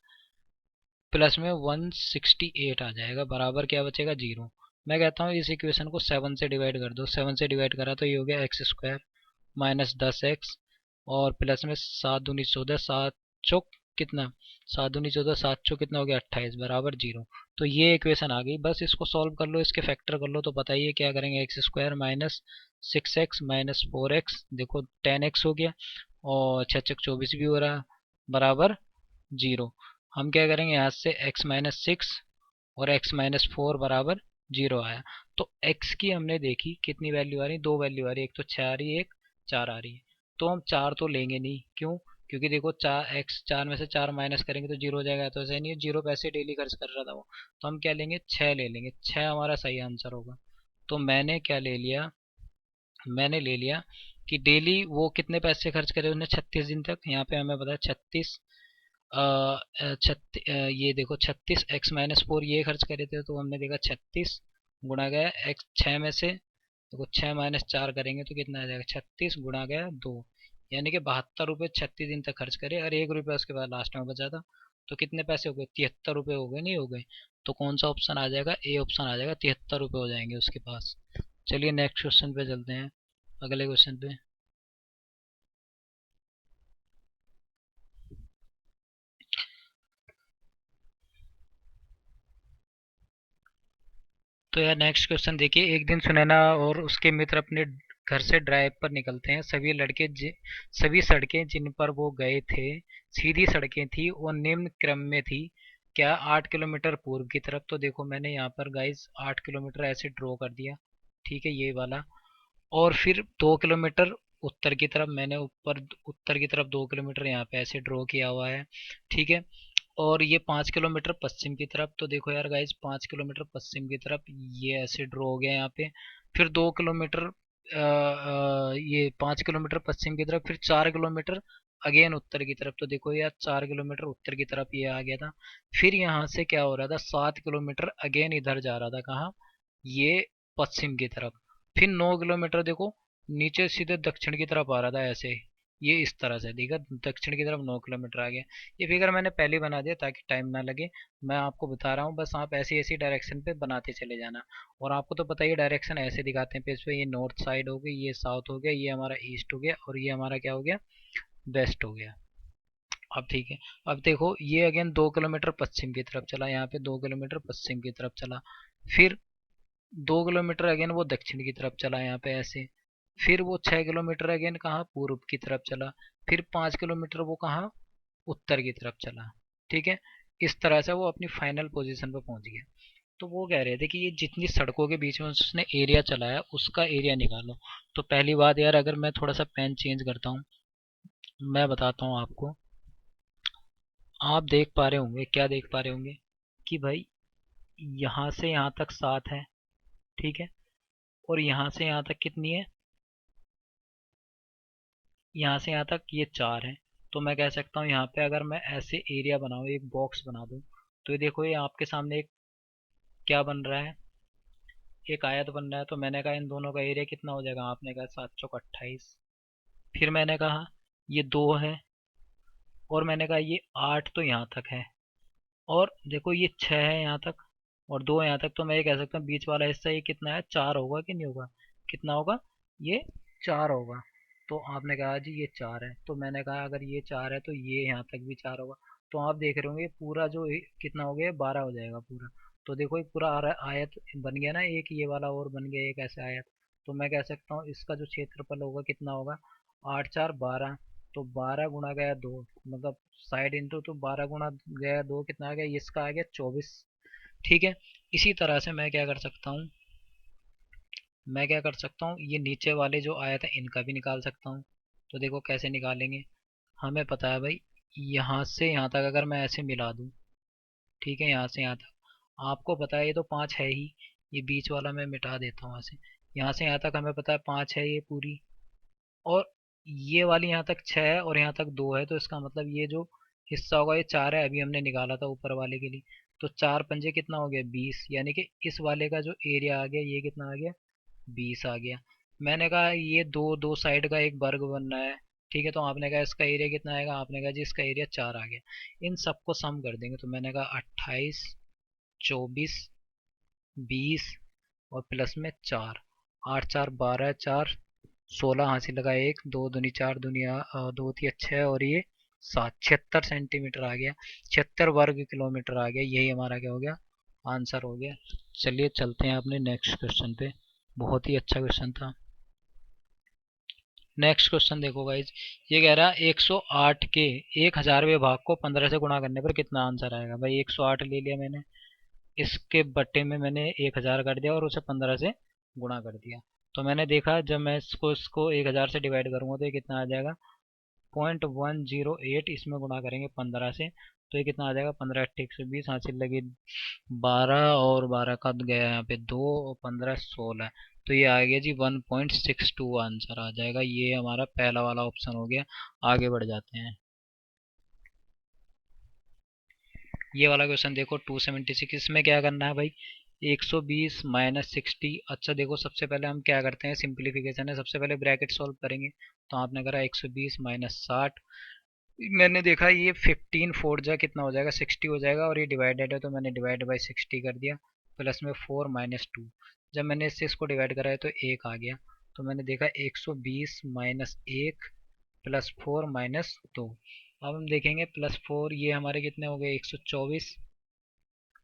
प्लस में 168 आ जाएगा, बराबर क्या बचेगा, 0। मैं कहता हूँ इस इक्वेशन को 7 से डिवाइड कर दो। 7 से डिवाइड करा तो ये हो गया x² माइनस 10x और प्लस में 7 दूनी 14, 7 चौक कितना, 7 दूनी 14, 7 चौक कितना हो गया 28, बराबर 0। तो ये इक्वेशन आ गई। बस इसको सॉल्व कर लो, इसके फैक्टर कर लो तो पता ही है क्या करेंगे। x² minus 6x minus 4x, देखो 10x हो गया और 6 चक 24 भी हो रहा है, बराबर 0। हम क्या करेंगे, यहाँ से x-6 और x-4 बराबर 0 आया। तो x की हमने देखी कितनी वैल्यू आ रही, दो वैल्यू आ रही है, एक तो 4 आ रही है, एक 4 आ रही है। तो हम 4 तो लेंगे नहीं, क्यों? क्योंकि देखो 4 में से 4 माइनस करेंगे तो 0 हो जाएगा। तो ऐसा नहीं है, 0 पैसे डेली खर्च कर रहा था वो। तो हम क्या लेंगे, 6 ले लेंगे। 6 हमारा सही आंसर होगा। तो मैंने क्या ले लिया, मैंने ले लिया कि डेली वो कितने पैसे खर्च करे उन्हें 36 दिन तक। यहाँ पे हमें पता है 36, ये देखो 36x-4 ये खर्च करे थे, तो हमने देखा 36 गुणा गया x 6 में से, देखो 6-4 करेंगे तो कितना आ जाएगा, 36 गुणा गया 2, यानी कि 72 रुपये 36 दिन तक खर्च करे और 1 रुपया उसके बाद लास्ट में बचा था। तो कितने पैसे हो गए, 73 रुपये हो गए, नहीं हो गए? तो कौन सा ऑप्शन आ जाएगा, ए ऑप्शन आ जाएगा, 73 रुपये हो जाएंगे उसके पास। चलिए नेक्स्ट क्वेश्चन पे चलते हैं, अगले क्वेश्चन पे। तो यार नेक्स्ट क्वेश्चन देखिए, एक दिन सुनैना और उसके मित्र अपने घर से ड्राइव पर निकलते हैं। सभी सड़कें जिन पर वो गए थे सीधी सड़कें थी और निम्न क्रम में थी। क्या 8 किलोमीटर पूर्व की तरफ, तो देखो मैंने यहाँ पर गाइस 8 किलोमीटर ऐसे ड्रॉ कर दिया, ठीक है, ये वाला। और फिर 2 किलोमीटर उत्तर की तरफ, मैंने ऊपर उत्तर की तरफ 2 किलोमीटर यहाँ पे ऐसे ड्रॉ किया हुआ है, ठीक है। और ये 5 किलोमीटर पश्चिम की तरफ, तो देखो यार गाइज 5 किलोमीटर पश्चिम की तरफ ये ऐसे ड्रॉ हो गया यहाँ पे। फिर 2 किलोमीटर ये 5 किलोमीटर पश्चिम की तरफ, फिर 4 किलोमीटर अगेन उत्तर की तरफ। तो देखो यार 4 किलोमीटर उत्तर की तरफ ये आ गया था। फिर यहाँ से क्या हो रहा था, 7 किलोमीटर अगेन इधर जा रहा था, कहाँ, ये पश्चिम की तरफ। फिर 9 किलोमीटर देखो नीचे सीधे दक्षिण की तरफ आ रहा था ऐसे, ये इस तरह से देखा, दक्षिण की तरफ 9 किलोमीटर आ गया। ये फिगर मैंने पहले बना दिया ताकि टाइम ना लगे। मैं आपको बता रहा हूँ, बस आप ऐसी ऐसी डायरेक्शन पे बनाते चले जाना। और आपको तो पता ही डायरेक्शन ऐसे दिखाते हैं पेज पे, ये नॉर्थ साइड हो गई, ये साउथ हो गया, ये हमारा ईस्ट हो गया और ये हमारा क्या हो गया, वेस्ट हो गया। अब ठीक है। अब देखो ये अगेन 2 किलोमीटर पश्चिम की तरफ चला, यहाँ पे 2 किलोमीटर पश्चिम की तरफ चला। फिर 2 किलोमीटर अगेन वो दक्षिण की तरफ चला यहाँ पे ऐसे। फिर वो 6 किलोमीटर अगेन कहाँ, पूर्व की तरफ चला। फिर 5 किलोमीटर वो कहाँ, उत्तर की तरफ चला। ठीक है, इस तरह से वो अपनी फाइनल पोजीशन पे पहुंच गया। तो वो कह रहे थे कि ये जितनी सड़कों के बीच में उसने एरिया चलाया उसका एरिया निकालो। तो पहली बात यार, अगर मैं थोड़ा सा पेन चेंज करता हूँ, मैं बताता हूँ आपको। आप देख पा रहे होंगे, क्या देख पा रहे होंगे कि भाई यहाँ से यहाँ तक 7 है, ठीक है, और यहाँ से यहाँ तक कितनी है, यहाँ से यहाँ तक ये 4 है। तो मैं कह सकता हूँ यहाँ पे अगर मैं ऐसे एरिया बनाऊँ, एक बॉक्स बना दूँ, तो ये देखो ये आपके सामने एक क्या बन रहा है, एक आयत बन रहा है। तो मैंने कहा इन दोनों का एरिया कितना हो जाएगा, आपने कहा 7 चौक 28। फिर मैंने कहा ये 2 है, और मैंने कहा ये 8 तो यहाँ तक है, और देखो ये 6 है यहाँ तक, और 2 है यहाँ तक। तो मैं ये कह सकता हूँ बीच वाला हिस्सा ये कितना है, 4 होगा कि नहीं होगा, कितना होगा, ये 4 होगा। तो आपने कहा जी ये 4 है, तो मैंने कहा अगर ये 4 है तो ये यहाँ तक भी 4 होगा। तो आप देख रहे होंगे पूरा जो कितना हो गया, 12 हो जाएगा पूरा। तो देखो ये पूरा आयत बन गया ना, एक ये वाला और बन गया एक ऐसे आयत। तो मैं कह सकता हूँ इसका जो क्षेत्रफल होगा कितना होगा, 8 4 12। तो 12 गुणा गया 2, मतलब साइड इंटू, तो 12 गुणा गया 2 कितना आ गया, इसका आ गया 24। ठीक है, इसी तरह से मैं क्या कर सकता हूँ, मैं क्या कर सकता हूँ, ये नीचे वाले जो आयत है इनका भी निकाल सकता हूँ। तो देखो कैसे निकालेंगे, हमें पता है भाई, यहाँ से यहाँ तक अगर मैं ऐसे मिला दूँ, ठीक है, यहाँ से यहाँ तक आपको पता है ये तो 5 है ही। ये बीच वाला मैं मिटा देता हूँ यहाँ से। यहाँ से यहाँ तक हमें पता है 5 है ये पूरी, और ये वाली यहाँ तक 6 है और यहाँ तक 2 है। तो इसका मतलब ये जो हिस्सा होगा ये 4 है, अभी हमने निकाला था ऊपर वाले के लिए। तो 4 पंजे कितना हो गया, 20, यानी कि इस वाले का जो एरिया आ गया ये कितना आ गया, 20 आ गया। मैंने कहा ये दो दो साइड का एक वर्ग बनना है, ठीक है। तो आपने कहा इसका एरिया कितना आएगा, आपने कहा जी इसका एरिया 4 आ गया। इन सबको सम कर देंगे, तो मैंने कहा 28 24 20 और प्लस में 4, 8 4 12, 4 16, हासिल लगा, 1 2 दूनी 4 दूनी 2 3 6, और ये 7, 76 सेंटीमीटर आ गया, 76 वर्ग किलोमीटर आ गया। यही हमारा क्या हो गया, आंसर हो गया। चलिए चलते हैं अपने नेक्स्ट क्वेश्चन पे, बहुत ही अच्छा क्वेश्चन था। नेक्स्ट क्वेश्चन देखो गाइज, ये कह रहा है 108 के 1000वें भाग को 15 से गुणा करने पर कितना आंसर आएगा। भाई 108 ले लिया मैंने, इसके बट्टे में मैंने 1000 कर दिया और उसे 15 से गुणा कर दिया। तो मैंने देखा जब मैं इसको 1000 से डिवाइड करूंगा तो ये कितना आ जाएगा, 0.108, इसमें गुणा करेंगे 15 से तो ये कितना आ जाएगा, 15 8 120, हासिल लगी 12, और 12 का गया यहाँ पे 2, और 15 16। तो ये आ गया जी 1.62 आंसर आ जाएगा। ये हमारा पहला वाला ऑप्शन हो गया। आगे बढ़ जाते हैं, ये वाला क्वेश्चन देखो 276। इसमें क्या करना है भाई, 120 माइनस 60। अच्छा देखो सबसे पहले हम क्या करते हैं, सिंप्लीफिकेशन है, सबसे पहले ब्रैकेट सॉल्व करेंगे। तो आपने करा 120 माइनस 60, मैंने देखा ये 15 फोर जा कितना हो जाएगा, 60 हो जाएगा, और ये डिवाइडेड है तो मैंने डिवाइड बाई 60 कर दिया, प्लस में 4 माइनस 2। जब मैंने इससे इसको डिवाइड करा है तो 1 आ गया। तो मैंने देखा 120 माइनस 1 प्लस 4 माइनस 2। अब हम देखेंगे प्लस 4 ये हमारे कितने हो गए, 124,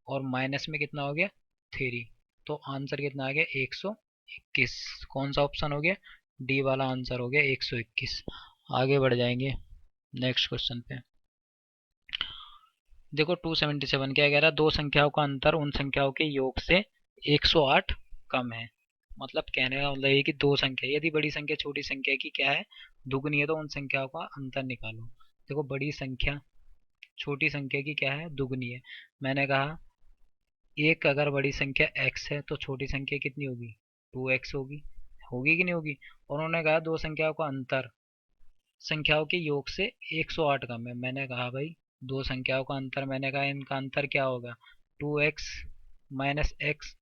और माइनस में कितना हो गया, 3। तो आंसर कितना आ गया, 121। कौन सा ऑप्शन हो गया, डी वाला आंसर हो गया 121। आगे बढ़ जाएंगे नेक्स्ट क्वेश्चन पे। देखो 277 क्या कह रहा है, दो संख्याओं का अंतर उन संख्याओं के योग से 108 कम है। मतलब कहने का मतलब ये कि दो संख्या, यदि बड़ी संख्या छोटी संख्या की क्या है, दुगनी है, तो उन संख्याओं का अंतर निकालो। देखो बड़ी संख्या छोटी संख्या की क्या है, दुगनी है। मैंने कहा एक अगर बड़ी संख्या x है तो छोटी संख्या कितनी होगी, 2x होगी, होगी कि नहीं होगी। और उन्होंने कहा दो संख्याओं का अंतर संख्याओं के योग से 108 कम है। मैंने कहा भाई दो संख्याओं का अंतर, मैंने कहा इनका अंतर क्या होगा, 2x माइनस एक्स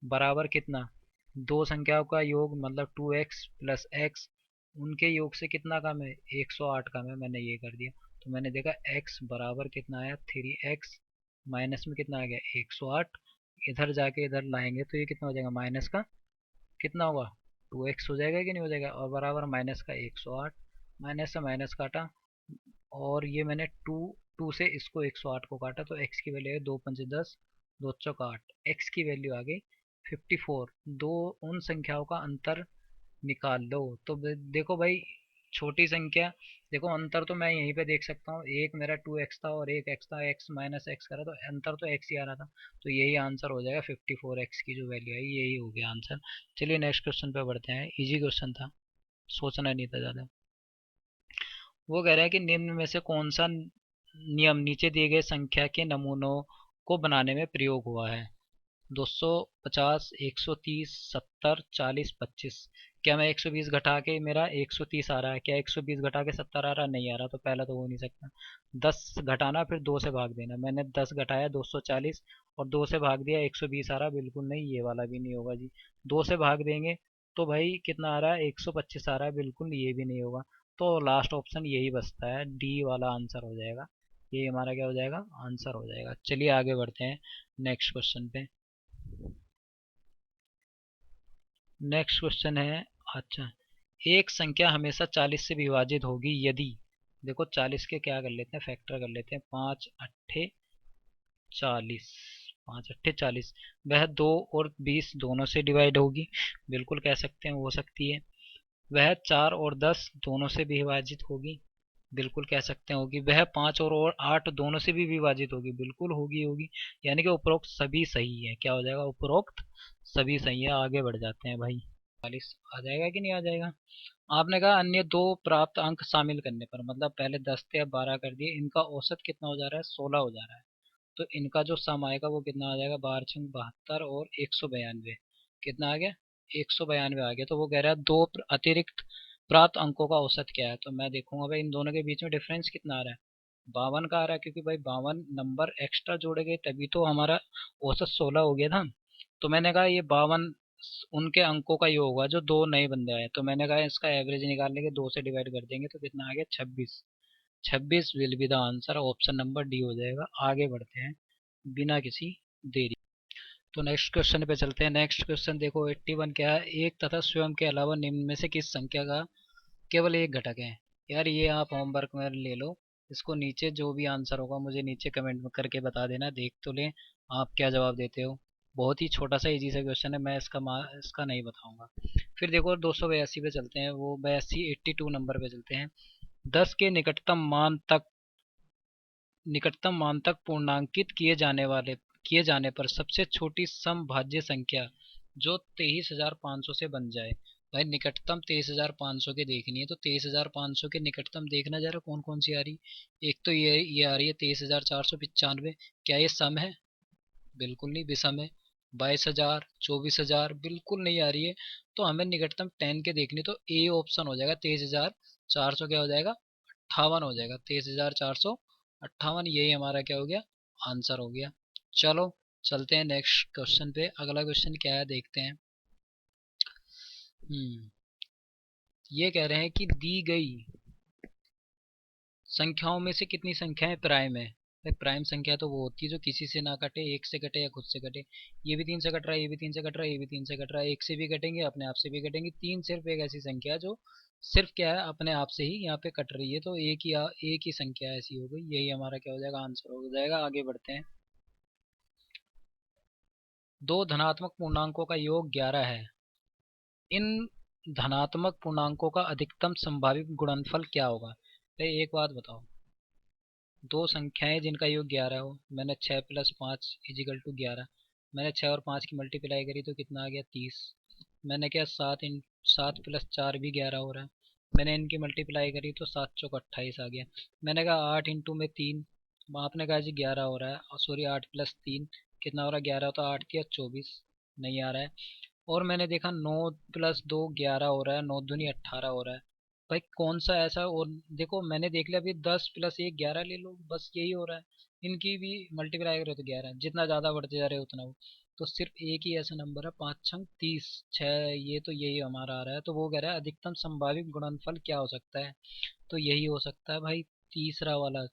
बराबर कितना, दो संख्याओं का योग मतलब 2x प्लस एक्स, उनके योग से कितना कम है, 108 कम है। मैंने ये कर दिया, तो मैंने देखा x बराबर कितना आया, 3x, माइनस में कितना आ गया, 108। इधर जाके इधर लाएंगे तो ये कितना हो जाएगा, माइनस का कितना होगा, 2x हो जाएगा कि नहीं हो जाएगा, और बराबर माइनस का 108। माइनस से माइनस काटा, और ये मैंने 2 से इसको 108 को काटा, तो x की वैल्यू है 2 5 10, 2 चौक 8, x की वैल्यू आ गई 54, दो उन संख्याओं का अंतर निकाल लो। तो देखो भाई, छोटी संख्या, देखो अंतर तो मैं यहीं पे देख सकता हूँ, एक मेरा 2x था और एक x था, x माइनस एक्स करा तो अंतर तो x ही आ रहा था, तो यही आंसर हो जाएगा 54x की जो वैल्यू है, यही हो गया आंसर। चलिए नेक्स्ट क्वेश्चन पे बढ़ते हैं, इजी क्वेश्चन था, सोचना नहीं था ज़्यादा। वो कह रहा है कि निम्न में से कौन सा नियम नीचे दिए गए संख्या के नमूनों को बनाने में प्रयोग हुआ है? 250, 130, 70, 40, 25। क्या मैं 120 घटा के मेरा 130 आ रहा है? क्या 120 घटा के 70 आ रहा? नहीं आ रहा, तो पहला तो हो नहीं सकता। 10 घटाना फिर 2 से भाग देना, मैंने 10 घटाया 240 और 2 से भाग दिया 120 आ रहा, बिल्कुल नहीं, ये वाला भी नहीं होगा जी। 2 से भाग देंगे तो भाई कितना आ रहा है? 125 आ रहा है, बिल्कुल ये भी नहीं होगा। तो लास्ट ऑप्शन यही बचता है, डी वाला आंसर हो जाएगा। ये हमारा क्या हो जाएगा? आंसर हो जाएगा। चलिए आगे बढ़ते हैं नेक्स्ट क्वेश्चन पे। नेक्स्ट क्वेश्चन है, अच्छा, एक संख्या हमेशा 40 से विभाजित होगी यदि, देखो 40 के क्या कर लेते हैं, फैक्टर कर लेते हैं, 5 अट्ठे 40, 5 अट्ठे 40, वह 2 और 20 दोनों से डिवाइड होगी, बिल्कुल कह सकते हैं हो सकती है। वह 4 और 10 दोनों से भी विभाजित होगी, बिल्कुल कह सकते हैं होगी। वह 5 और 8 दोनों से भी विभाजित होगी, बिल्कुल होगी होगी। यानी कि उपरोक्त सभी सही है, क्या हो जाएगा? उपरोक्त सभी सही है। आगे बढ़ जाते हैं भाई, 40 आ जाएगा कि नहीं आ जाएगा? आपने कहा अन्य दो प्राप्त अंक शामिल करने पर, मतलब पहले 10 थे अब 12 कर दिए, इनका औसत कितना हो जा रहा है? 16 हो जा रहा है। तो इनका जो सम आएगा वो कितना आ जाएगा? 12×72 और 192, कितना आ गया? 192 आ गया। तो वो कह रहा है दो अतिरिक्त प्राप्त अंकों का औसत क्या है? तो मैं देखूंगा भाई इन दोनों के बीच में डिफरेंस कितना आ रहा है। 52 का आ रहा है, क्योंकि भाई 52 नंबर एक्स्ट्रा जोड़े गए तभी तो हमारा औसत 16 हो गया था। तो मैंने कहा ये 52 उनके अंकों का योग होगा जो दो नए बंदे आए, तो मैंने कहा इसका एवरेज निकाल लेंगे, 2 से डिवाइड कर देंगे तो कितना आ गया? 26। 26 will be the answer, option number D हो जाएगा। आगे बढ़ते हैं बिना किसी देरी। तो नेक्स्ट क्वेश्चन पे चलते हैं। नेक्स्ट क्वेश्चन देखो 81 क्या है? एक तथा स्वयं के अलावा निम्न में से किस संख्या का केवल एक घटक है? यार ये आप होमवर्क में ले लो, इसको नीचे जो भी आंसर होगा मुझे नीचे कमेंट में करके बता देना, देख तो लें आप क्या जवाब देते हो। बहुत ही छोटा सा इजी सा क्वेश्चन है, मैं इसका नहीं बताऊंगा। फिर देखो 282 पे चलते हैं, वो 82 नंबर पे चलते हैं। 10 के निकटतम मान तक पूर्णांकित किए जाने पर सबसे छोटी समभाज्य संख्या जो 23,500 से बन जाए। भाई निकटतम 23,500 के देखनी है, तो 23,500 के निकटतम देखना जरा कौन कौन सी आ रही। एक तो ये आ रही है 23,495, क्या ये सम है? बिल्कुल नहीं, विषम है। 22,000, 24,000, बिल्कुल नहीं आ रही है। तो हमें निकटतम 10 के देखनी, तो ए ऑप्शन हो जाएगा 23,400, क्या हो जाएगा? 58 हो जाएगा, 23,458, यही हमारा क्या हो गया? आंसर हो गया। चलो चलते हैं नेक्स्ट क्वेश्चन पे। अगला क्वेश्चन क्या है देखते हैं। हम्म ये कह रहे हैं कि दी गई संख्याओं में से कितनी संख्याएं प्राइम है? भाई प्राइम संख्या तो वो होती है जो किसी से ना कटे, एक से कटे या खुद से कटे। ये भी 3 से कट रहा है, ये भी 3 से कट रहा है, ये भी 3 से कट रहा है, एक से भी कटेंगे अपने आप से भी कटेंगे। तीन सिर्फ एक ऐसी संख्या है जो सिर्फ क्या है, अपने आप से ही यहाँ पे कट रही है, तो एक ही संख्या ऐसी हो गई, यही हमारा क्या हो जाएगा? आंसर हो जाएगा। आगे बढ़ते हैं। दो धनात्मक पूर्णांकों का योग 11 है, इन धनात्मक पूर्णांकों का अधिकतम संभावित गुणनफल क्या होगा? भाई एक बात बताओ, दो संख्याएं जिनका योग 11 हो, मैंने 6+5 = 11, मैंने 6 और 5 की मल्टीप्लाई करी तो कितना आ गया? 30। मैंने क्या 7+4 भी 11 हो रहा है, मैंने इनकी मल्टीप्लाई करी तो 7×4 = 28 आ गया। मैंने कहा 8 × 3, आपने कहा जी 11 हो रहा है, और सॉरी 8+3 कितना हो रहा है? 11 होता, 8×3 = 24, नहीं आ रहा है। और मैंने देखा 9+2 11 हो रहा है, 9×2 = 18 हो रहा है। भाई कौन सा ऐसा, और देखो मैंने देख लिया अभी 10+1 11 ले लो, बस यही हो रहा है। इनकी भी मल्टीप्लाई करो तो 11, जितना ज़्यादा बढ़ते जा रहे हैं उतना वो, तो सिर्फ एक ही ऐसा नंबर है, 5×6 = 30, 6, ये तो यही हमारा आ रहा है। तो वो कह रहा है अधिकतम संभावित गुणनफल क्या हो सकता है? तो यही हो सकता है भाई तीसरा वाला।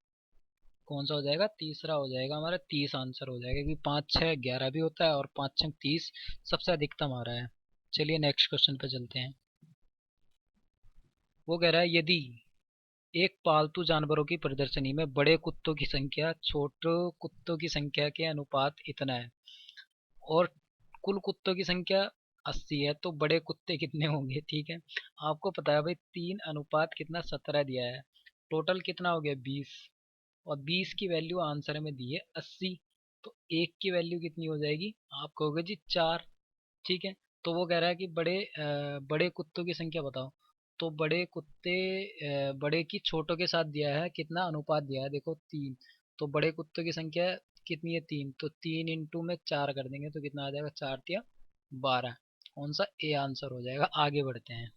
कौन सा हो जाएगा? तीसरा हो जाएगा हमारा, 30 आंसर हो जाएगा, क्योंकि 5×6 = 11 भी होता है और 5×6 = 30 सबसे अधिकतम आ रहा है। चलिए नेक्स्ट क्वेश्चन पे चलते हैं। वो कह रहा है यदि एक पालतू जानवरों की प्रदर्शनी में बड़े कुत्तों की संख्या छोटे कुत्तों की संख्या के अनुपात इतना है, और कुल कुत्तों की संख्या 80 है, तो बड़े कुत्ते कितने होंगे? ठीक है, आपको पता है भाई 3 अनुपात कितना 17 दिया है, टोटल कितना हो गया 20, और 20 की वैल्यू आंसर में दी है 80, तो एक की वैल्यू कितनी हो जाएगी? आप कहोगे जी 4। ठीक है, तो वो कह रहा है कि बड़े कुत्तों की संख्या बताओ। तो बड़े कुत्ते, बड़े की छोटों के साथ दिया है, कितना अनुपात दिया है देखो 3, तो बड़े कुत्तों की संख्या कितनी है 3, तो 3 इंटू में 4 कर देंगे तो कितना आ जाएगा, 4 तिया 12। कौन सा ए आंसर हो जाएगा? आगे बढ़ते हैं।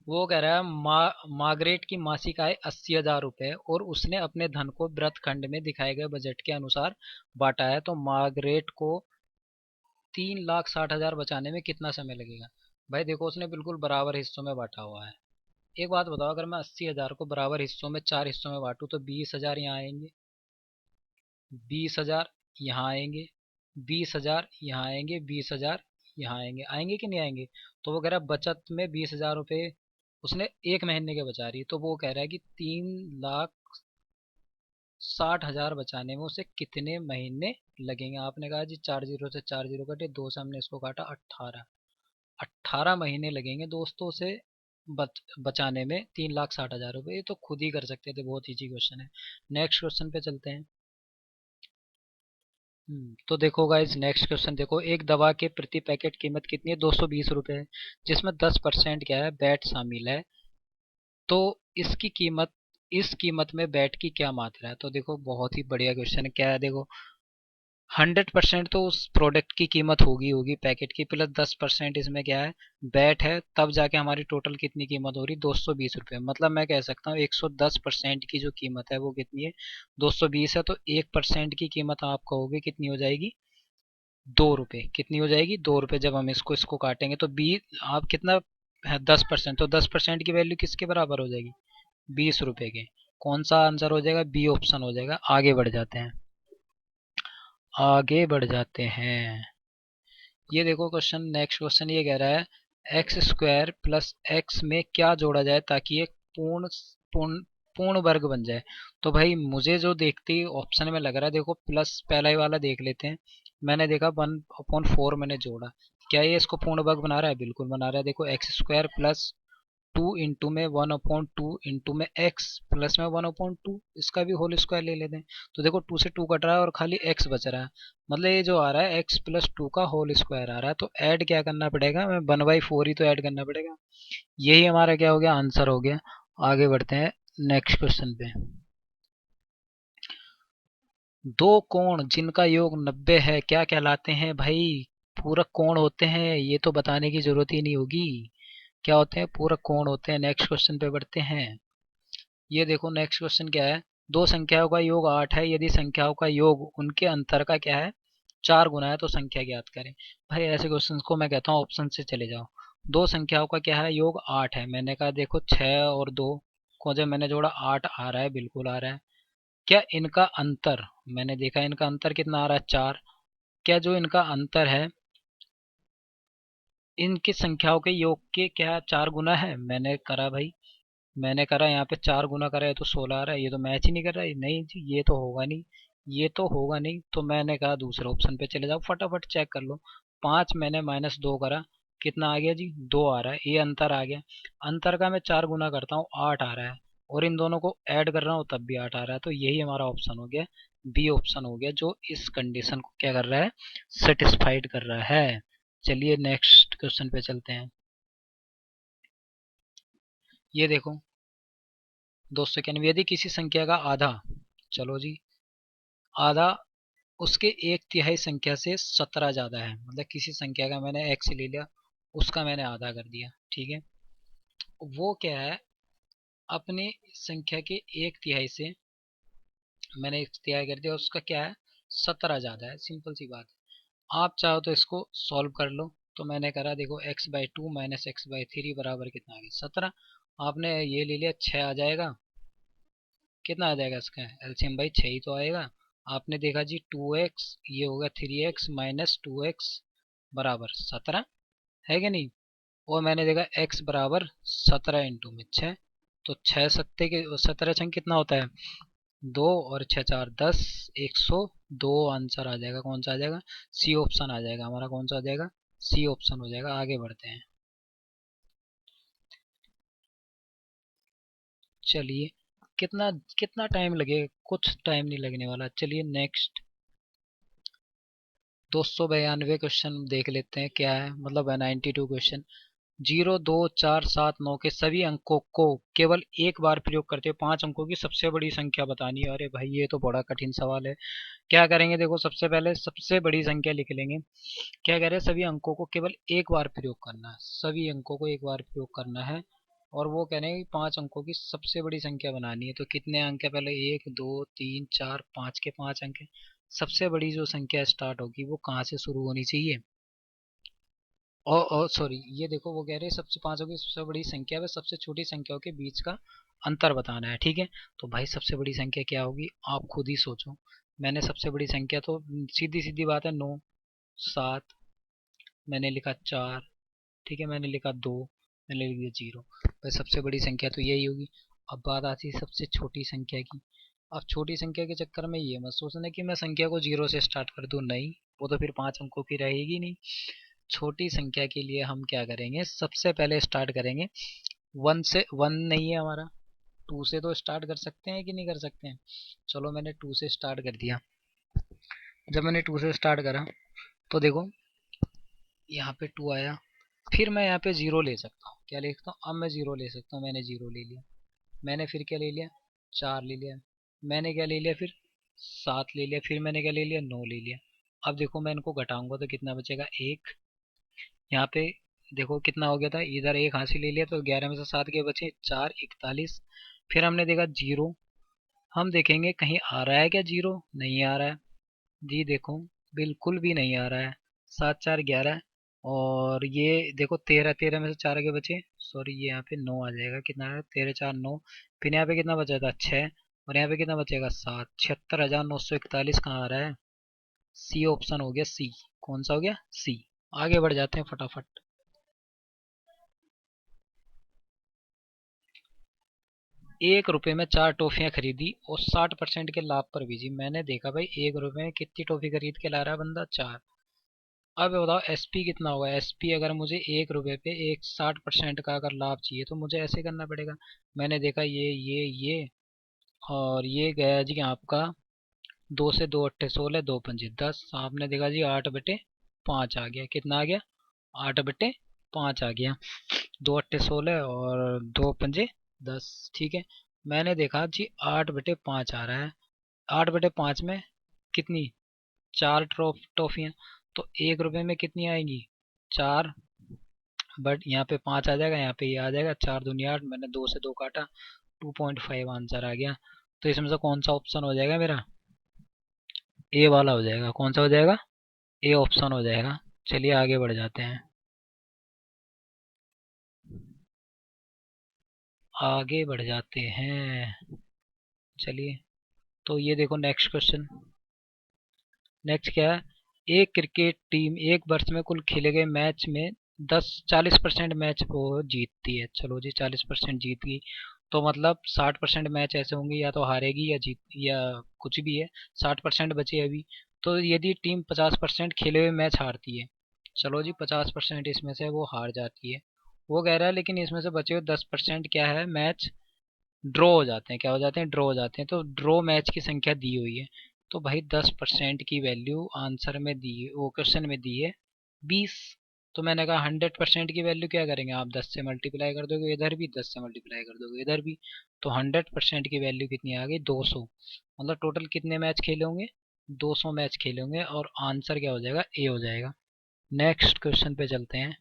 वो कह रहा है मार्गरेट की मासिक आय 80,000 रुपए और उसने अपने धन को व्रत खंड में दिखाए गए बजट के अनुसार बांटा है, तो मार्गरेट को 3,60,000 बचाने में कितना समय लगेगा? भाई देखो, उसने बिल्कुल बराबर हिस्सों में बांटा हुआ है। एक बात बताओ, अगर मैं 80,000 को बराबर हिस्सों में 4 हिस्सों में बांटू तो 20,000 यहाँ आएंगे, 20,000 यहाँ आएंगे, 20,000 यहाँ आएंगे, 20,000 यहाँ आएंगे, आएंगे कि नहीं आएंगे? तो वो कह रहा है बचत में 20,000 रुपये उसने एक महीने के बचा रही है, तो वो कह रहा है कि 3,60,000 बचाने में उसे कितने महीने लगेंगे? आपने कहा जी 4 जीरो से 4 जीरो कटे, 2 से हमने इसको काटा, 18, 18 महीने लगेंगे दोस्तों से बचाने में 3,60,000 रुपये। ये तो खुद ही कर सकते थे, बहुत इजी क्वेश्चन है। नेक्स्ट क्वेश्चन पे चलते हैं। तो देखो गाइस, नेक्स्ट क्वेश्चन देखो, एक दवा के प्रति पैकेट कीमत कितनी है? 220 रुपये है, जिसमें 10% क्या है, बैट शामिल है। तो इसकी कीमत, इस कीमत में बैट की क्या मात्रा है? तो देखो बहुत ही बढ़िया क्वेश्चन है। क्या है देखो, 100% तो उस प्रोडक्ट की कीमत होगी होगी पैकेट की, प्लस 10% इसमें क्या है, बैट है, तब जाके हमारी टोटल कितनी कीमत हो रही, 220 रुपये। मतलब मैं कह सकता हूँ 110% की जो कीमत है वो कितनी है, 220 है, तो 1% की कीमत आप कहोगे कितनी हो जाएगी, 2 रुपये। कितनी हो जाएगी? 2 रुपये। जब हम इसको इसको काटेंगे तो 20, आप कितना है, 10%, तो 10% की वैल्यू किसके बराबर हो जाएगी, 20 रुपये के। कौन सा आंसर हो जाएगा? बी ऑप्शन हो जाएगा। आगे बढ़ जाते हैं, आगे बढ़ जाते हैं। ये देखो क्वेश्चन, नेक्स्ट क्वेश्चन ये कह रहा है एक्स स्क्वायर प्लस एक्स में क्या जोड़ा जाए ताकि एक पूर्ण पूर्ण पूर्ण वर्ग बन जाए? तो भाई मुझे जो देखते ही ऑप्शन में लग रहा है, देखो प्लस पहला ही वाला देख लेते हैं। मैंने देखा 1/4 मैंने जोड़ा, क्या ये इसको पूर्ण वर्ग बना रहा है? बिल्कुल बना रहा है। देखो एक्स स्क्वायर प्लस 2 इंटू में 1/2 इंटू में एक्स प्लस में 1/2, इसका भी होल स्क्वायर ले लेते हैं। तो देखो 2 से 2 कट रहा है और खाली एक्स बच रहा है, मतलब ये जो आ रहा है x+2 का होल स्क्वायर आ रहा है, तो ऐड क्या करना पड़ेगा, हमें 1/4 ही तो ऐड करना पड़ेगा। यही हमारा क्या हो गया, आंसर हो गया। आगे बढ़ते हैं नेक्स्ट क्वेश्चन पे। दो कोण जिनका योग 90 है क्या कहलाते हैं? भाई पूरक कोण होते हैं, ये तो बताने की जरूरत ही नहीं होगी। क्या होते हैं? पूरक कोण होते हैं। नेक्स्ट क्वेश्चन पे बढ़ते हैं। ये देखो नेक्स्ट क्वेश्चन क्या है, दो संख्याओं का योग 8 है, यदि संख्याओं का योग उनके अंतर का क्या है, 4 गुना है, तो संख्या ज्ञात करें। भाई ऐसे क्वेश्चन को मैं कहता हूँ ऑप्शन से चले जाओ। दो संख्याओं का क्या है, योग 8 है, मैंने कहा देखो 6 और 2 को जब मैंने जोड़ा 8 आ रहा है, बिल्कुल आ रहा है। क्या इनका अंतर, मैंने देखा इनका अंतर कितना आ रहा है, 4। क्या जो इनका अंतर है इनकी संख्याओं के योग के क्या 4 गुना है? मैंने करा भाई, मैंने करा यहाँ पे 4 गुना करा है तो 16 आ रहा है, ये तो मैच ही नहीं कर रहा है। नहीं जी, ये तो होगा नहीं, ये तो होगा नहीं, तो मैंने कहा दूसरे ऑप्शन पे चले जाओ, फटाफट चेक कर लो। 5 मैंने -2 करा, कितना आ गया जी, 2 आ रहा है, ये अंतर आ गया। अंतर का मैं 4 गुना करता हूँ, 8 आ रहा है, और इन दोनों को ऐड कर रहा हूँ तब भी 8 आ रहा है, तो यही हमारा ऑप्शन हो गया, बी ऑप्शन हो गया, जो इस कंडीशन को क्या कर रहा है, सेटिस्फाइड कर रहा है। चलिए नेक्स्ट क्वेश्चन पे चलते हैं। ये देखो दोस्तों, क्या यदि किसी संख्या का आधा, चलो जी, आधा उसके 1/3 संख्या से 17 ज्यादा है, मतलब किसी संख्या का मैंने x ले लिया, उसका मैंने आधा कर दिया, ठीक है। वो क्या है, अपने संख्या के 1/3 से मैंने 1/3 कर दिया, उसका क्या है, 17 ज्यादा है, सिंपल सी बात है। आप चाहो तो इसको सॉल्व कर लो, तो मैंने करा देखो x/2 माइनस x/3 बराबर कितना आ गया, 17। आपने ये ले लिया, 6 आ जाएगा, कितना आ जाएगा इसका एलसीएम भाई, 6 ही तो आएगा। आपने देखा जी 2x, ये हो गया 3x माइनस 2x बराबर 17, है कि नहीं? और मैंने देखा x बराबर 17 इंटू में 6, तो 6 सत्ते के 17 छंग कितना होता है, 2, और 6 4 10, 100 दो आंसर आ जाएगा। कौन सा आ जाएगा? सी ऑप्शन आ जाएगा हमारा। कौन सा आ जाएगा? सी ऑप्शन हो जाएगा। आगे बढ़ते हैं। चलिए, कितना कितना टाइम लगेगा? कुछ टाइम नहीं लगने वाला। चलिए नेक्स्ट 292 क्वेश्चन देख लेते हैं क्या है। मतलब 92 क्वेश्चन। 0, 2, 4, 7, 9 के सभी अंकों को केवल एक बार प्रयोग करते हुए 5 अंकों की सबसे बड़ी संख्या बतानी है। अरे भाई ये तो बड़ा कठिन सवाल है। क्या करेंगे? देखो, सबसे पहले सबसे बड़ी संख्या लिख लेंगे। क्या कह रहे हैं? सभी अंकों को केवल एक बार प्रयोग करना है। सभी अंकों को एक बार प्रयोग करना है। और वो कह रहे हैं कि 5 अंकों की सबसे बड़ी संख्या बनानी है। तो कितने अंक है? पहले 1, 2, 3, 4, 5 के 5 अंक है। सबसे बड़ी जो संख्या स्टार्ट होगी वो कहाँ से शुरू होनी चाहिए? और सॉरी, ये देखो, वो कह रहे हैं सबसे 5 अंकों की सबसे बड़ी संख्या व सबसे छोटी संख्याओं के बीच का अंतर बताना है। ठीक है, तो भाई सबसे बड़ी संख्या क्या होगी? आप खुद ही सोचो। मैंने सबसे बड़ी संख्या तो सीधी सीधी बात है 9, 7, मैंने लिखा 4, ठीक है, मैंने लिखा 2, मैंने लिख दिया 0। भाई सबसे बड़ी संख्या तो यही होगी। अब बात आती है सबसे छोटी संख्या की। अब छोटी संख्या के चक्कर में ये मत सोचना कि मैं संख्या को 0 से स्टार्ट कर दूं। नहीं, वो तो फिर 5 अंकों की रहेगी नहीं। छोटी संख्या के लिए हम क्या करेंगे? सबसे पहले स्टार्ट करेंगे 1 से। 1 नहीं है हमारा, 2 से तो स्टार्ट कर सकते हैं कि नहीं कर सकते हैं? चलो, मैंने 2 से स्टार्ट कर दिया। जब मैंने 2 से स्टार्ट करा तो देखो यहाँ पे 2 आया। फिर मैं यहाँ पे 0 ले सकता हूँ। क्या ले सकता हूँ? अब मैं 0 ले सकता हूँ। मैंने 0 ले लिया। मैंने फिर क्या ले लिया? 4 ले लिया। मैंने क्या ले लिया फिर? 7 ले लिया। फिर मैंने क्या ले लिया? 9 ले लिया। अब देखो, मैं इनको घटाऊंगा तो कितना बचेगा? 1। यहाँ पे देखो कितना हो गया था, इधर 1 हासिल ले लिया तो 11 में से 7 के बचे 4, 41। फिर हमने देखा 0। हम देखेंगे कहीं आ रहा है क्या 0? नहीं आ रहा है जी। देखो, बिल्कुल भी नहीं आ रहा है। 7, 4, 11। और ये देखो 13, 13 में से 4 के बचे। सॉरी, ये यहाँ पे 9 आ जाएगा। कितना है? 13, 4, 9। फिर यहाँ पे कितना बचा था? 6। और यहाँ पे कितना बचेगा? 7। 76,941 कहाँ आ रहा है? सी ऑप्शन हो गया। सी। कौन सा हो गया? सी। आगे बढ़ जाते हैं फटाफट। 1 रुपए में 4 टॉफियां खरीदी और 60% के लाभ पर बेची। मैंने देखा भाई 1 रुपए में कितनी टॉफी खरीद के ला रहा है बंदा? 4। अब बताओ एसपी कितना होगा? एसपी अगर मुझे 1 रुपए पे एक 60% का अगर लाभ चाहिए तो मुझे ऐसे करना पड़ेगा। मैंने देखा ये और ये गया जी आपका 2 से 2 अट्ठे 16, 2 पंजे 10। आपने देखा जी 8/5 आ गया। कितना आ गया? 8/5 आ गया। 2 अट्ठे 16 और 2 पंजे 10। ठीक है, मैंने देखा जी 8/5 आ रहा है। 8/5 में कितनी? 4 टॉफियाँ। तो 1 रुपए में कितनी आएंगी? 4। बट यहाँ पे 5 आ जाएगा, यहाँ पे ये आ जाएगा। 4 दूनी 8। मैंने 2 से 2 काटा, 2.5 आंसर आ गया। तो इसमें से कौन सा ऑप्शन हो जाएगा मेरा? ए वाला हो जाएगा। कौन सा हो जाएगा? ए ऑप्शन हो जाएगा। चलिए आगे बढ़ जाते हैं। आगे बढ़ जाते हैं। चलिए, तो ये देखो नेक्स्ट क्वेश्चन। नेक्स्ट क्या है? एक क्रिकेट टीम एक वर्ष में कुल खेले गए मैच में 40% मैच वो जीतती है। चलो जी, 40% जीत गई। तो मतलब 60% मैच ऐसे होंगे या तो हारेगी या जीत या कुछ भी है। 60% बचे अभी। तो यदि टीम 50% खेले हुए मैच हारती है, चलो जी 50% इसमें से वो हार जाती है। वो कह रहा है लेकिन इसमें से बचे हुए 10% क्या है? मैच ड्रॉ हो जाते हैं। क्या हो जाते हैं? ड्रॉ हो जाते हैं। तो ड्रॉ मैच की संख्या दी हुई है। तो भाई 10% की वैल्यू आंसर में दी है, वो क्वेश्चन में दी है 20। तो मैंने कहा 100% की वैल्यू क्या करेंगे? आप 10 से मल्टीप्लाई कर दोगे इधर भी, 10 से मल्टीप्लाई कर दोगे इधर भी। तो 100% की वैल्यू कितनी आ गई? 200। मतलब टोटल कितने मैच खेले होंगे? 200 मैच खेले होंगे। और आंसर क्या हो जाएगा? ए हो जाएगा। नेक्स्ट क्वेश्चन पे चलते हैं।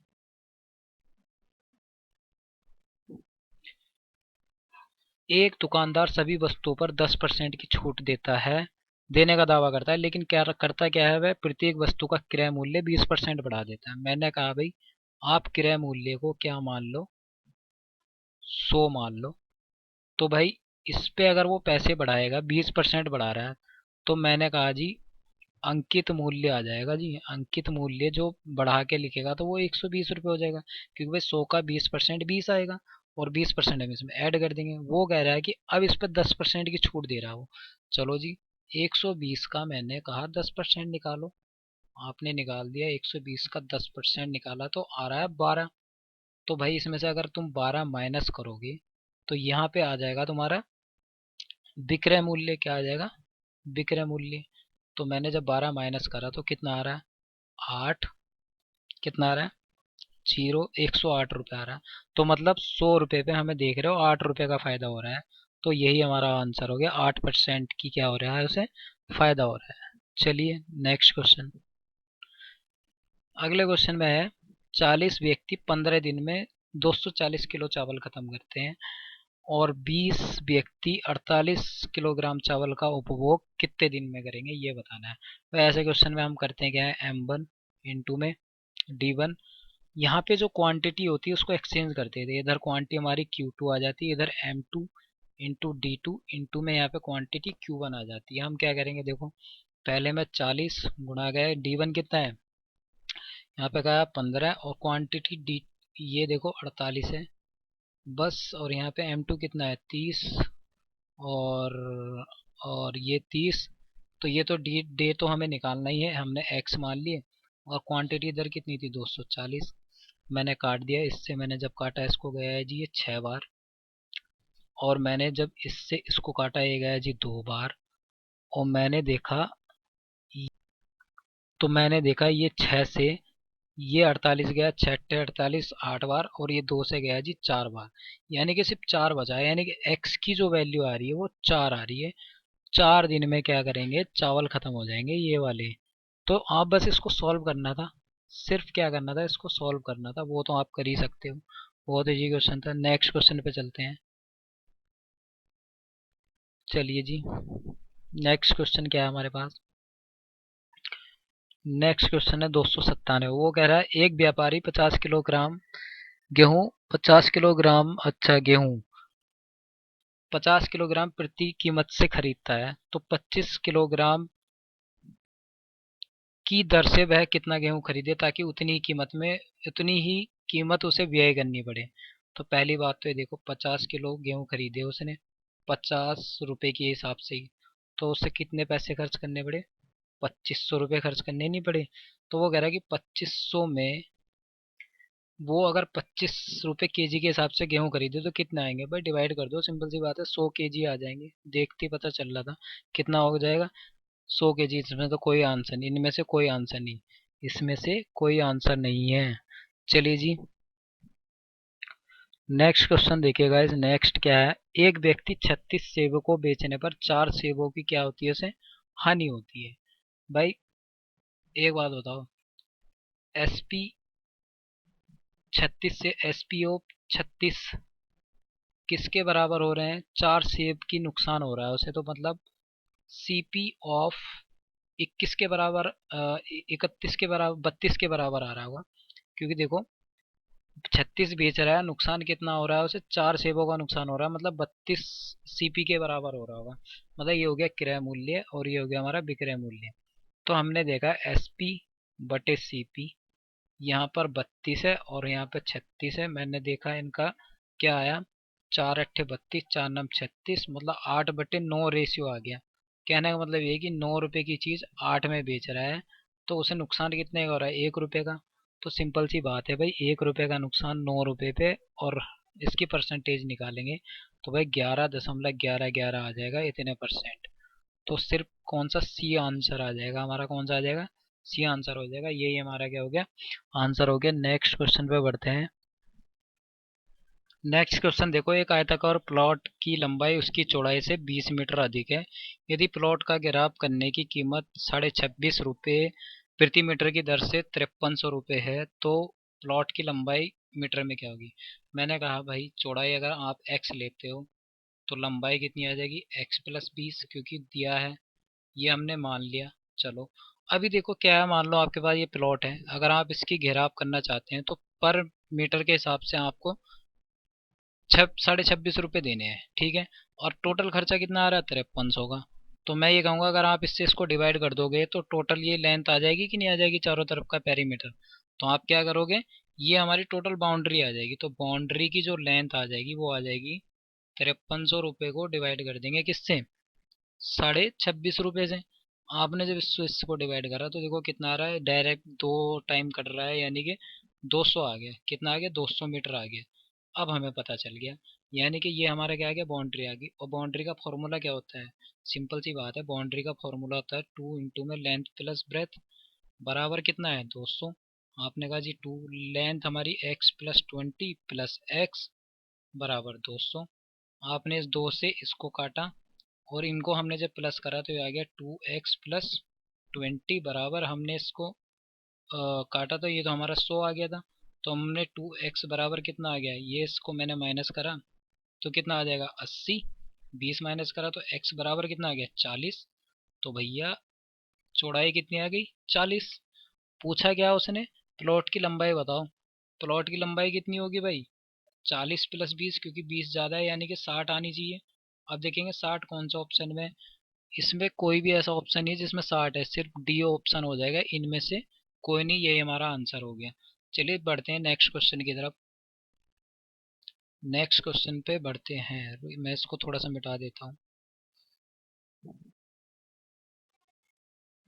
एक दुकानदार सभी वस्तुओं पर 10% की छूट देता है, देने का दावा करता है, लेकिन क्या करता क्या है? वह प्रत्येक वस्तु का क्रय मूल्य 20% बढ़ा देता है। मैंने कहा भाई आप क्रय मूल्य को क्या मान लो? 100 मान लो। तो भाई इस पे अगर वो पैसे बढ़ाएगा, 20% बढ़ा रहा है, तो मैंने कहा जी अंकित मूल्य आ जाएगा जी। अंकित मूल्य जो बढ़ा के लिखेगा तो वो 120 रुपये हो जाएगा, क्योंकि भाई 100 का 20% 20 आएगा। और 20% हम इसमें ऐड कर देंगे। वो कह रहा है कि अब इस पर 10% की छूट दे रहा हो। चलो जी, 120 का मैंने कहा 10% निकालो, आपने निकाल दिया 120 का 10% निकाला तो आ रहा है 12। तो भाई इसमें से अगर तुम 12 माइनस करोगे तो यहाँ पे आ जाएगा तुम्हारा विक्रय मूल्य। क्या आ जाएगा? विक्रय मूल्य। तो मैंने जब 12 माइनस करा तो कितना आ रहा है? 8। कितना आ रहा है? 108 रुपये आ रहा है। तो मतलब 100 रुपये पे हमें देख रहे हो 8 रुपये का फायदा हो रहा है। तो यही हमारा आंसर हो गया, 8% की क्या हो रहा है, उसे फायदा हो रहा है। चलिए नेक्स्ट क्वेश्चन। अगले क्वेश्चन में है 40 व्यक्ति 15 दिन में 240 किलो चावल खत्म करते हैं और 20 व्यक्ति 48 किलोग्राम चावल का उपभोग कितने दिन में करेंगे, ये बताना है। तो ऐसे क्वेश्चन में हम करते हैं क्या है, M1 इंटू में D1। यहाँ पे जो क्वांटिटी होती है उसको एक्सचेंज करते थे, इधर क्वांटिटी हमारी Q2 आ जाती है, इधर M2 इंटू D2 इंटू में यहाँ पे क्वांटिटी Q1 आ जाती है। हम क्या करेंगे, देखो पहले में 40 गुणा गया D1 कितना है, यहाँ पे कहा 15 और क्वांटिटी डी ये देखो 48 है बस। और यहाँ पे M2 कितना है 30 और ये 30। तो ये तो डे तो हमें निकालना ही है, हमने x मान लिए। और क्वांटिटी इधर कितनी थी 240। मैंने काट दिया, इससे मैंने जब काटा इसको गया है जी ये 6 बार। और मैंने जब इससे इसको काटा ये गया जी 2 बार। और मैंने देखा ये 6 से ये 48 गया, 6 48 8 बार और ये 2 से गया जी 4 बार। यानी कि सिर्फ 4 बचा है, यानी कि x की जो वैल्यू आ रही है वो 4 आ रही है। 4 दिन में क्या करेंगे, चावल खत्म हो जाएंगे ये वाले। तो आप बस इसको सॉल्व करना था, सिर्फ क्या करना था, इसको सॉल्व करना था, वो तो आप कर ही सकते हो। बहुत इजी क्वेश्चन था। नेक्स्ट क्वेश्चन पे चलते हैं। चलिए जी, नेक्स्ट क्वेश्चन क्या है हमारे पास। नेक्स्ट क्वेश्चन है 297। वो कह रहा है एक व्यापारी 50 किलोग्राम गेहूं 50 किलोग्राम, अच्छा गेहूं 50 किलोग्राम प्रति कीमत से खरीदता है, तो 25 किलोग्राम की दर से वह कितना गेहूं खरीदे ताकि उतनी ही कीमत उसे व्यय करनी पड़े। तो पहली बात तो ये देखो 50 किलो गेहूं खरीदे उसने 50 रुपए के हिसाब से ही, तो उसे कितने पैसे खर्च करने पड़े, 2500 रुपये खर्च करने नहीं पड़े। तो वो कह रहा है कि 2500 में वो अगर 25 रुपये केजी के हिसाब से गेहूं खरीदे तो कितने आएंगे, भाई डिवाइड कर दो, सिंपल सी बात है 100 केजी आ जाएंगे। देखते ही पता चल रहा था कितना हो जाएगा 100 केजी। इसमें तो कोई आंसर नहीं, इनमें से कोई आंसर नहीं, इसमें से कोई आंसर नहीं है। चलिए जी नेक्स्ट क्वेश्चन देखिएगा। इस नेक्स्ट क्या है, एक व्यक्ति 36 सेबों को बेचने पर 4 सेबों की क्या होती है, उसे हानि होती है। भाई एक बात बताओ, SP 36 से SPO 36 किसके बराबर हो रहे हैं, 4 सेब की नुकसान हो रहा है उसे, तो मतलब CP ऑफ 21 के बराबर 31 के बराबर 32 के बराबर आ रहा होगा। क्योंकि देखो 36 बेच रहा है, नुकसान कितना हो रहा है उसे, 4 सेबों का नुकसान हो रहा है, मतलब 32 CP के बराबर हो रहा होगा। मतलब ये हो गया क्रय मूल्य और ये हो गया हमारा विक्रय मूल्य। तो हमने देखा SP बटे CP, यहाँ पर 32 है और यहाँ पे 36 है। मैंने देखा इनका क्या आया, 4 अट्ठे 32 4 नम 36, मतलब 8/9 रेशियो आ गया। कहने का मतलब ये कि 9 रुपए की चीज 8 में बेच रहा है, तो उसे नुकसान कितने का हो रहा है, 1 रुपए का। तो सिंपल सी बात है भाई, 1 रुपए का नुकसान 9 रुपए पे, और इसकी परसेंटेज निकालेंगे तो भाई 11.1111 आ जाएगा, इतने परसेंट। तो सिर्फ कौन सा सी आंसर आ जाएगा हमारा, कौन सा आ जाएगा, सी आंसर हो जाएगा। यही हमारा क्या हो गया, आंसर हो गया। नेक्स्ट क्वेश्चन पे बढ़ते हैं। नेक्स्ट क्वेश्चन देखो, एक आयताकार प्लॉट की लंबाई उसकी चौड़ाई से 20 मीटर अधिक है। यदि प्लॉट का घेराव करने की कीमत 26.5 रुपये प्रति मीटर की दर से 5300 रुपये है, तो प्लॉट की लंबाई मीटर में क्या होगी। मैंने कहा भाई चौड़ाई अगर आप x लेते हो तो लंबाई कितनी आ जाएगी, x+20, क्योंकि दिया है, ये हमने मान लिया। चलो अभी देखो क्या है, मान लो आपके पास ये प्लॉट है, अगर आप इसकी घेराव करना चाहते हैं तो पर मीटर के हिसाब से आपको 26.5 रुपये देने हैं, ठीक है। और टोटल खर्चा कितना आ रहा है, 5300 का। तो मैं ये कहूँगा अगर आप इससे इसको डिवाइड कर दोगे तो टोटल ये लेंथ आ जाएगी कि नहीं आ जाएगी, चारों तरफ का पेरीमीटर। तो आप क्या करोगे, ये हमारी टोटल बाउंड्री आ जाएगी, तो बाउंड्री की जो लेंथ आ जाएगी वो आ जाएगी 5300 रुपये को डिवाइड कर देंगे किससे, ₹26.5 से। आपने जब इसको डिवाइड करा तो देखो कितना आ रहा है, डायरेक्ट 2 टाइम कट रहा है, यानी कि 200 आ गया। कितना आ गया? 200 मीटर आ गया। अब हमें पता चल गया, यानी कि ये हमारा क्या आ गया? बाउंड्री आ गई। और बाउंड्री का फॉर्मूला क्या होता है? सिंपल सी बात है, बाउंड्री का फॉर्मूला होता है 2 इंटू में लेंथ प्लस ब्रेथ बराबर कितना है? 200। आपने कहा जी 2 लेंथ हमारी x प्लस 20 प्लस एक्स बराबर 200। आपने इस 2 से इसको काटा और इनको हमने जब प्लस करा तो ये आ गया 2x प्लस 20 बराबर, हमने इसको काटा तो ये तो हमारा 100 आ गया था। तो हमने 2x बराबर कितना आ गया, ये इसको मैंने माइनस करा तो कितना आ जाएगा? 80। 20 माइनस करा तो x बराबर कितना आ गया? 40। तो भैया चौड़ाई कितनी आ गई? 40। पूछा क्या उसने? प्लॉट की लंबाई बताओ। प्लॉट की लंबाई कितनी होगी भाई? 40 प्लस 20, क्योंकि 20 ज़्यादा है यानी कि 60 आनी चाहिए। अब देखेंगे 60 कौन सा ऑप्शन में है। इसमें कोई भी ऐसा ऑप्शन नहीं है जिसमें 60 है, सिर्फ डी ऑप्शन हो जाएगा इनमें से कोई नहीं। यही हमारा आंसर हो गया। चलिए बढ़ते हैं नेक्स्ट क्वेश्चन की तरफ। नेक्स्ट क्वेश्चन पे बढ़ते हैं। मैं इसको थोड़ा सा मिटा देता हूँ।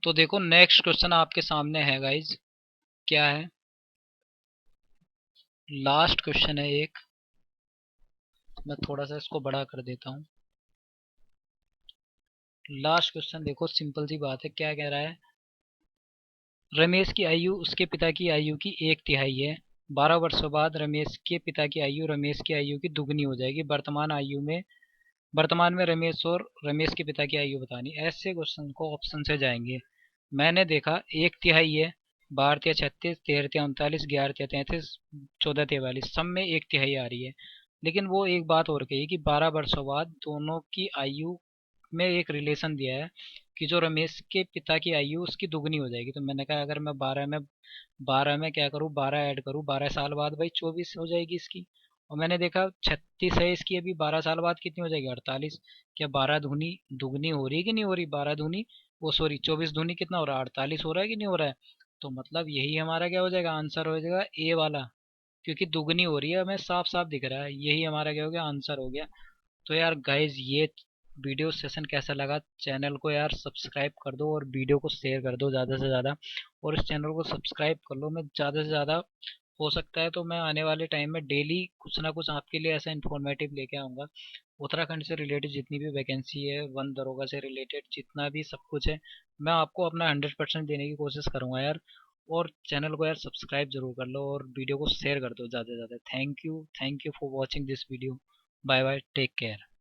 तो देखो नेक्स्ट क्वेश्चन आपके सामने है गाइज। क्या है? लास्ट क्वेश्चन है एक। मैं थोड़ा सा इसको बड़ा कर देता हूँ। लास्ट क्वेश्चन देखो, सिंपल सी बात है। क्या कह रहा है? रमेश की आयु उसके पिता की आयु की 1/3 है। 12 वर्षों बाद रमेश के पिता की आयु रमेश की आयु की दुगनी हो जाएगी। वर्तमान में रमेश और रमेश के पिता की आयु बतानी। ऐसे क्वेश्चन को ऑप्शन से जाएंगे। मैंने देखा 1/3 है, 12×3 = 36, 13×3 = 39, 11×3 = 33, 14×3 = 42, सब में 1/3 आ रही है। लेकिन वो एक बात और कही कि 12 वर्षों बाद दोनों की आयु में एक रिलेशन दिया है कि जो रमेश के पिता की आयु उसकी दुगनी हो जाएगी। तो मैंने कहा अगर मैं 12 में क्या करूँ, 12 ऐड करूँ, 12 साल बाद भाई 24 हो जाएगी इसकी। और मैंने देखा 36 है इसकी, अभी 12 साल बाद कितनी हो जाएगी? 48। क्या 12 दूनी दुगनी हो रही है कि नहीं हो रही? 12 दूनी, वो सॉरी 24 दूनी कितना हो रहा है? 48 हो रहा है कि नहीं हो रहा है? तो मतलब यही हमारा क्या हो जाएगा? आंसर हो जाएगा ए वाला, क्योंकि दुगनी हो रही है, हमें साफ साफ दिख रहा है। यही हमारा क्या हो गया? आंसर हो गया। तो यार गाइज, ये वीडियो सेशन कैसा लगा? चैनल को यार सब्सक्राइब कर दो और वीडियो को शेयर कर दो ज़्यादा से ज़्यादा। और इस चैनल को सब्सक्राइब कर लो। मैं ज़्यादा से ज़्यादा हो सकता है तो मैं आने वाले टाइम में डेली कुछ ना कुछ आपके लिए ऐसा इन्फॉर्मेटिव लेके आऊँगा। उत्तराखंड से रिलेटेड जितनी भी वैकेंसी है, वन दरोगा से रिलेटेड जितना भी सब कुछ है, मैं आपको अपना 100% देने की कोशिश करूँगा यार। और चैनल को यार सब्सक्राइब जरूर कर लो और वीडियो को शेयर कर दो ज़्यादा से ज़्यादा। Thank you for watching this video. Bye bye, take care.